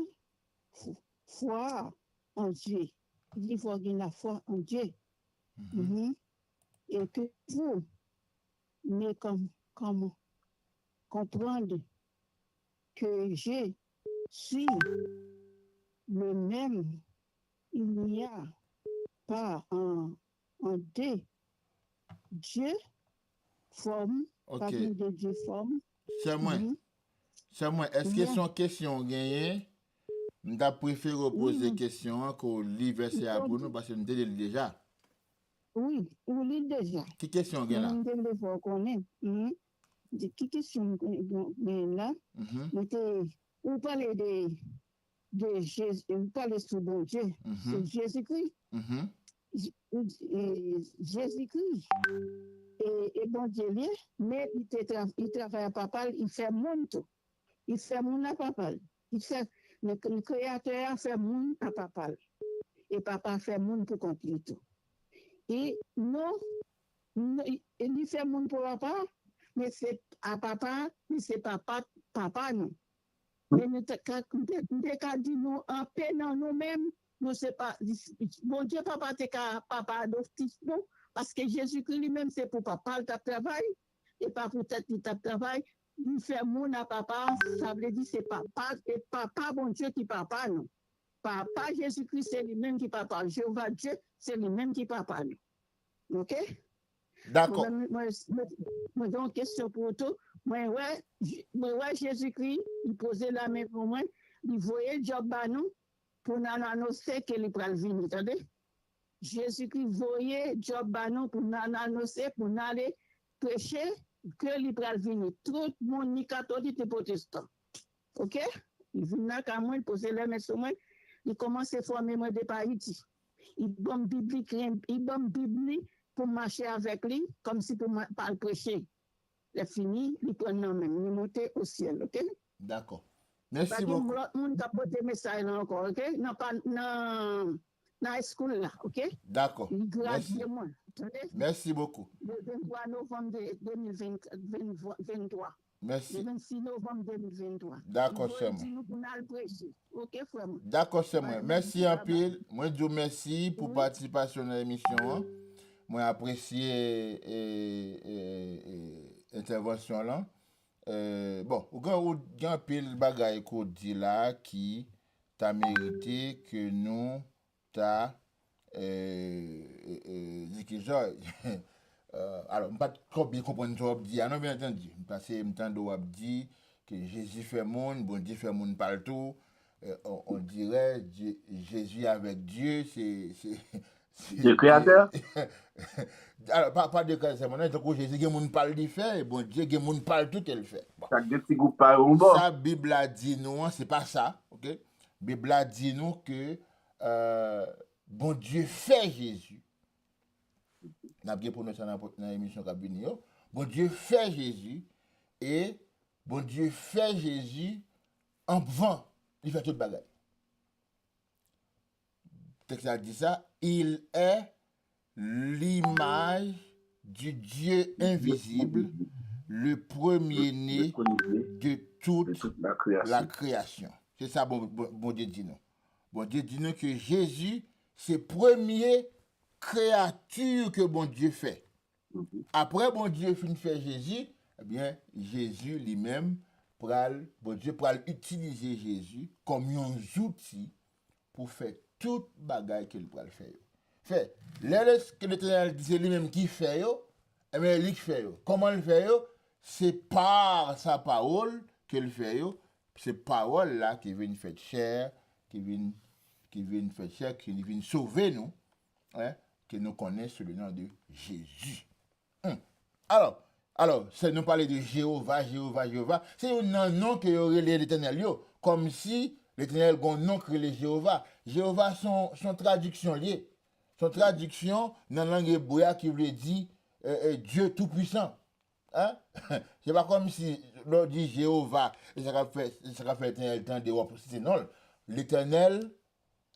foi en Dieu. Il faut qu'il y ait la foi en Dieu. Et que vous mais comme comprendre que je suis le même, il n'y a pas un deux Dieu forme, parmi de Dieu forme. C'est moi. Est-ce que son question gagnée? M'ta préféré poser question qu'on lit verset à pour nous parce que nous l'avons déjà. Oui, on lit déjà. Qui question gagne là? Qui question gagne là? On parlait de Jésus, on parlait sur bon Dieu, sur Jésus-Christ. Jésus-Christ et bon Dieu, mais il travaille à papa, il fait monde tout. Il fait monde à papa. Il fait le créateur fait monde à papa. Et papa fait monde pour compter tout. Et non, il fait monde pour papa, mais c'est à papa, mais c'est papa non. Mais nous t'as dit nous en paix dans nous-mêmes, nous c'est pas bon Dieu papa t'es papa adoptif non parce que Jésus-Christ lui-même c'est pour papa le travail et pas pour tête le travail. Il fait monde à papa, ça veut dire c'est papa et papa bon Dieu qui papa non. Papa Jésus-Christ c'est lui-même qui papa. Jéhovah Dieu c'est lui-même qui papa non. OK? D'accord. Moi donc question pour tout. Moi ouais Jésus-Christ, il posait la main pour moi, il voyait job à nous pour nous annoncer qu'il est pral venir, attendez? Jésus-Christ voyait job à nous pour nous annoncer pour nous aller prêcher que il pral venir. Tout le monde ni catholique ni protestant. OK? Il vient quand moi, il posait la main sur moi, il commence à former moi de Haïti. Il bon biblique, il bon biblique pour marcher avec lui comme si pour pas le prêcher. Il fini, il prend non même, il monte au ciel, OK? D'accord. Merci beaucoup. On t'a porté message là encore, OK? Non pas dans school là, OK? D'accord. Merci beaucoup. Le 23 novembre 2023. Merci. Le 26 novembre 2023. D'accord, c'est moi. OK, frère. D'accord, c'est moi. Merci un peu. Moi, je vous remercie pour participation à l'émission. Moi, apprécié intervention là. Bon, il y a un peu de bagaille qu'on dit là qui t'a mérité que nous t'a dit que genre alors pas trop bien comprendre ce que dit non bien entendu parce que m'entend dit que Jésus fait monde, bon Dieu fait monde partout. On dirait Jésus avec Dieu, c'est le créateur. Alors, pas de créateur, c'est donc Jésus, il monde parle d'y faire, et bon Dieu, il monde parle tout, elle fait. Chaque deux petits groupes par un bord. Ça, Bible a dit nous, c'est pas ça, ok? Bible a dit nous que bon Dieu fait Jésus. N'a bien prononcé dans l'émission Cabinio. Bon Dieu fait Jésus, et bon Dieu fait Jésus en vent, il fait toute bagaille. Le texte a dit ça, il est l'image du Dieu invisible, le premier-né de toute la création. C'est ça, bon Dieu dit nous. Bon Dieu dit nous que Jésus, c'est première créature que bon Dieu fait. Après, bon Dieu fin fait Jésus, eh bien, Jésus lui-même, bon Dieu pral utiliser Jésus comme un outil pour faire toute bagaille qu'il pral faire. Fait, que l'Éternel dit c'est lui-même qui fait yo, eh bien, lui qui fait yo. Comment il fait yo? C'est par sa parole qu'il fait yo. C'est parole là qui vient faire chair, qui vient faire chair, qui vient sauver nous, hein, que nous connaissons sous le nom de Jésus. Alors, c'est nous parler de Jéhovah, c'est un nom que aurait l'Éternel yo, comme si l'Éternel a un nom que les Jéhovah. Jéhovah son traduction liée. Son traduction dans la langue hébreu qui veut dire Dieu tout-puissant. Hein? C'est pas comme si l'on dit Jéhovah, et ça fait l'Éternel temps de c'est non. L'Éternel,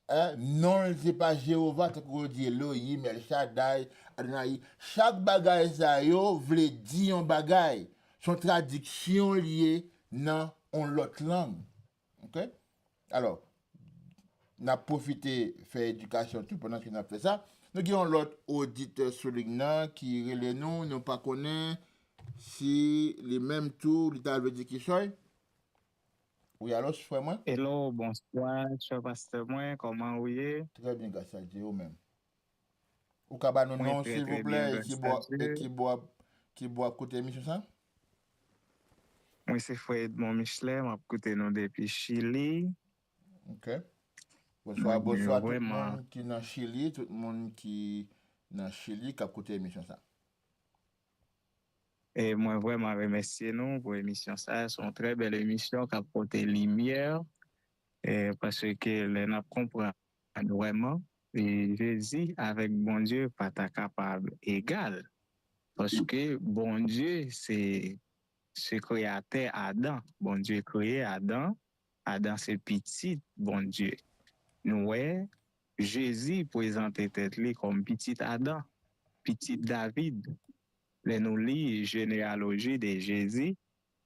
hein, non, c'est pas Jéhovah, c'est qu'on dit Elohim, El Shaddai, Adonai. Chaque bagaille ça yo veut dire un bagaille. Son traduction liée dans l'autre langue. OK? Alors, on a profité faire éducation tout pendant qu'on a fait ça. Nous avons l'autre auditeur soulignant qui relève nous pas connaît si les mêmes tours, l'État veut dire qui soit. Oui, alors, je fais moi. Hello, bonsoir, cher pasteur moi, comment vous êtes? Très bien, grâce à Dieu, même. Ou qu'à nous non, s'il vous plaît, qui boit côté émission ça? Moi, c'est Frère Edmond Michelet, m'a écouté nous depuis Chili. OK. Bonsoir tout le monde qui est dans Chili, tout le monde qui est dans Chili, qui a écouté l'émission ça. Et moi, vraiment, remercie nous pour l'émission ça. C'est une très belle émission qui a apporté lumière, parce que l'on a compris vraiment, et Jésus, avec bon Dieu, pas capable égal. Parce que bon Dieu, c'est créateur Adam. Bon Dieu créé Adam. Adam, c'est petit, bon Dieu. Nous, ouais, Jésus présentait tête comme petit Adam, petit David. Les nous lit généalogie de Jésus.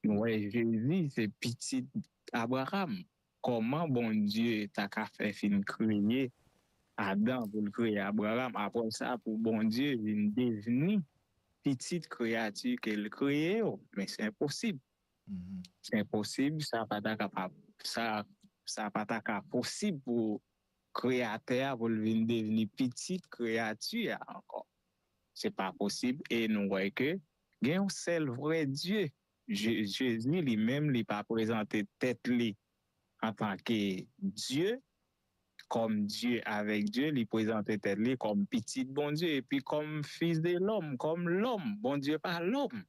Nous, ouais, Jésus, c'est petit Abraham. Comment bon Dieu t'a fait fin créer Adam pour le créer Abraham? Après ça, pour bon Dieu, il devenir petite créature qu'il crée, mais c'est impossible. C'est impossible, ça pas capable. Ça pas possible pour créateur pour devenir petite créature encore. C'est pas possible et nous voyons que il y a un seul vrai Dieu. Jésus lui-même il pas présenté tête lui en tant que Dieu, comme Dieu avec Dieu, il présentait tête lui comme petit bon Dieu et puis comme fils de l'homme, comme l'homme, bon Dieu pas l'homme.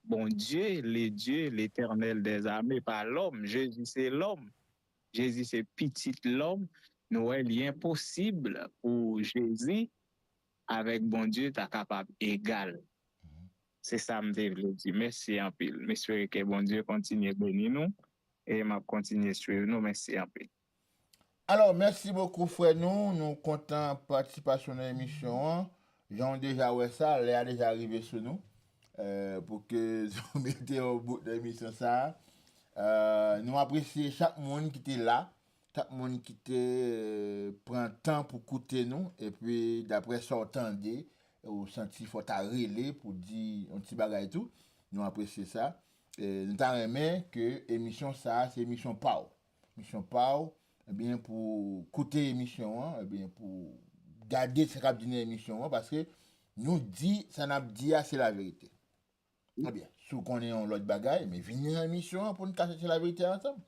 Bon Dieu, l'Éternel des armées, pas l'homme. Jésus, c'est l'homme. Jésus, c'est petit l'homme. Nous, il est impossible pour Jésus, avec bon Dieu, t'es capable égal. C'est ça, je veux dire. Merci en pile. J'espère que bon Dieu continue à bénir nous et m'a continué à suivre nous. Merci en pile. Alors, merci beaucoup, frère. Nous comptons participation à l'émission. J'en déjà ouais ça, elle est déjà arrivé sur nous. Pour que vous mettez au bout de l'émission ça. Nous apprécions chaque monde qui était là, chaque monde qui prend temps pour écouter nous, et puis d'après ça, entendez, ou senti faut relais pour dire un petit bagage et tout. Nous apprécions ça. Nous t'aimons que l'émission ça, c'est émission PAO. Émission PAO, eh bien pour écouter l'émission, eh bien pour garder ce qu'a dit l'émission, parce que nous dit, ça n'a dit, c'est la vérité. Très bien. Si vous connaissez l'autre bagaille, mais venez dans l'émission pour nous cacher la vérité ensemble.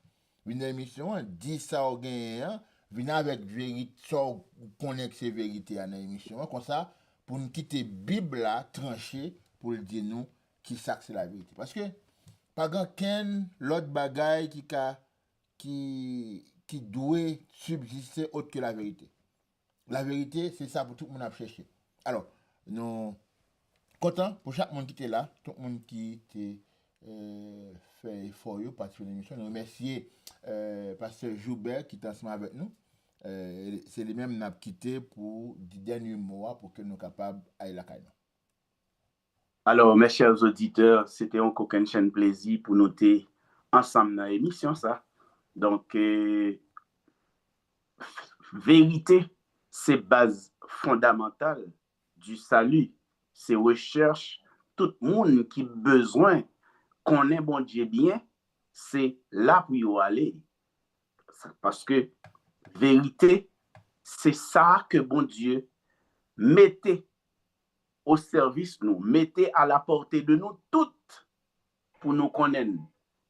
Venez dans l'émission, dis ça au gain, venez avec vérité, ça connaître ces vérités dans l'émission, comme ça, pour nous quitter la Bible là, tranchée, pour dire nous qui ça c'est la vérité. Parce que, pas grand l'autre bagaille qui doit subsister autre que la vérité. La vérité, c'est ça pour tout le monde à chercher. Alors, nous content pour chaque monde qui était là, tout le monde qui était fait effort pour participer à l'émission. Nous remercions Pasteur Joubert qui est ensemble avec nous. C'est lui-même qui nous a quitté pour 10 derniers mois pour que nous soyons capables d'aller la caille. Alors, mes chers auditeurs, c'était un coquin chaîne plaisir pour nous être ensemble dans l'émission, ça. Donc, vérité, c'est base fondamentale du salut. C'est recherche. Tout le monde qui a besoin qu'on ait bon Dieu bien, c'est là pour y aller. Parce que vérité, c'est ça que bon Dieu mettait au service nous, mettait à la portée de nous toutes pour nous connaître.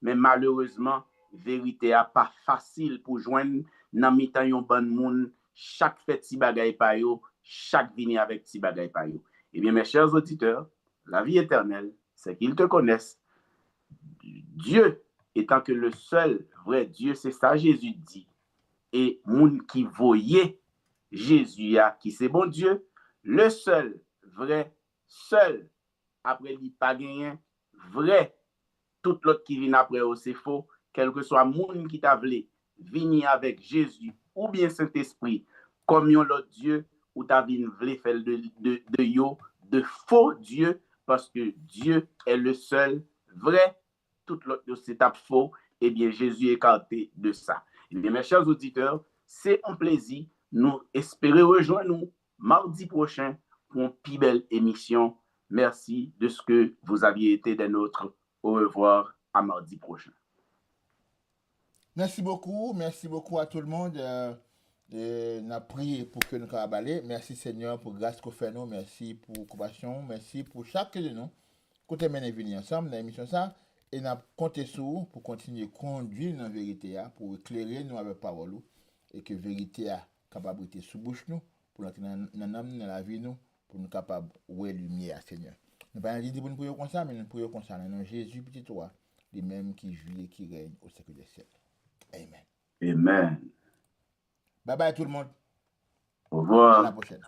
Mais malheureusement, vérité n'est pas facile pour joindre dans mi-temps yon bon monde, chaque fête si bagay pa yo, chaque vini avec si bagay pa yo. Eh bien, mes chers auditeurs, la vie éternelle, c'est qu'ils te connaissent. Dieu étant que le seul vrai Dieu, c'est ça Jésus dit. Et moun qui voyait Jésus, qui c'est bon Dieu, le seul, vrai, seul, après il pas gagné, vrai, tout l'autre qui vient après c'est faux, quel que soit moun qui t'a voulu venir avec Jésus ou bien Saint-Esprit, comme yon l'autre Dieu, ou t'a voulu faire de faux Dieu, parce que Dieu est le seul, vrai, tout l'autre c'est faux, et bien Jésus est écarté de ça. Et bien, mes chers auditeurs, c'est un plaisir. Nous espérons rejoindre nous mardi prochain pour une plus belle émission. Merci de ce que vous aviez été des nôtres. Au revoir, à mardi prochain. Merci beaucoup à tout le monde. On a prié pour que nous puissions aller. Merci Seigneur pour grâce qu'on fait nous. Merci pour compassion. Merci pour chacun de nous. Côté mener venir ensemble dans l'émission ça. Et nous comptons sur vous pour continuer à conduire dans la vérité, pour éclairer nous avec la parole. Et que la vérité a capacité sous bouche nous, pour entrer dans la vie nous, pour nous capables de voir la lumière, Seigneur. Nous ne pouvons pas dire pour nous prier comme ça, mais nous prions comme ça. Dans le nom de Jésus, petit toi, les mêmes qui vit et qui règne au siècle des siècles. Amen. Amen. Bye bye tout le monde. Au revoir. À la prochaine.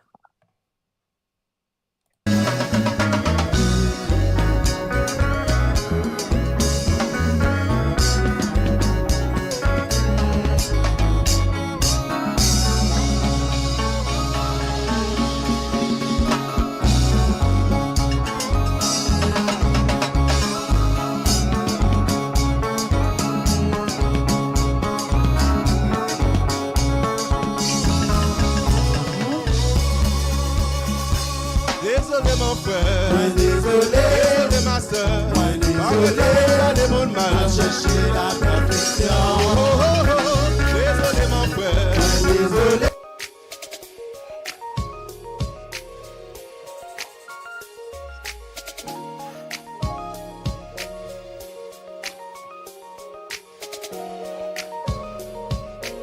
Désolé mon frère, désolé ma soeur, désolé des mon mal, chercher la perfection.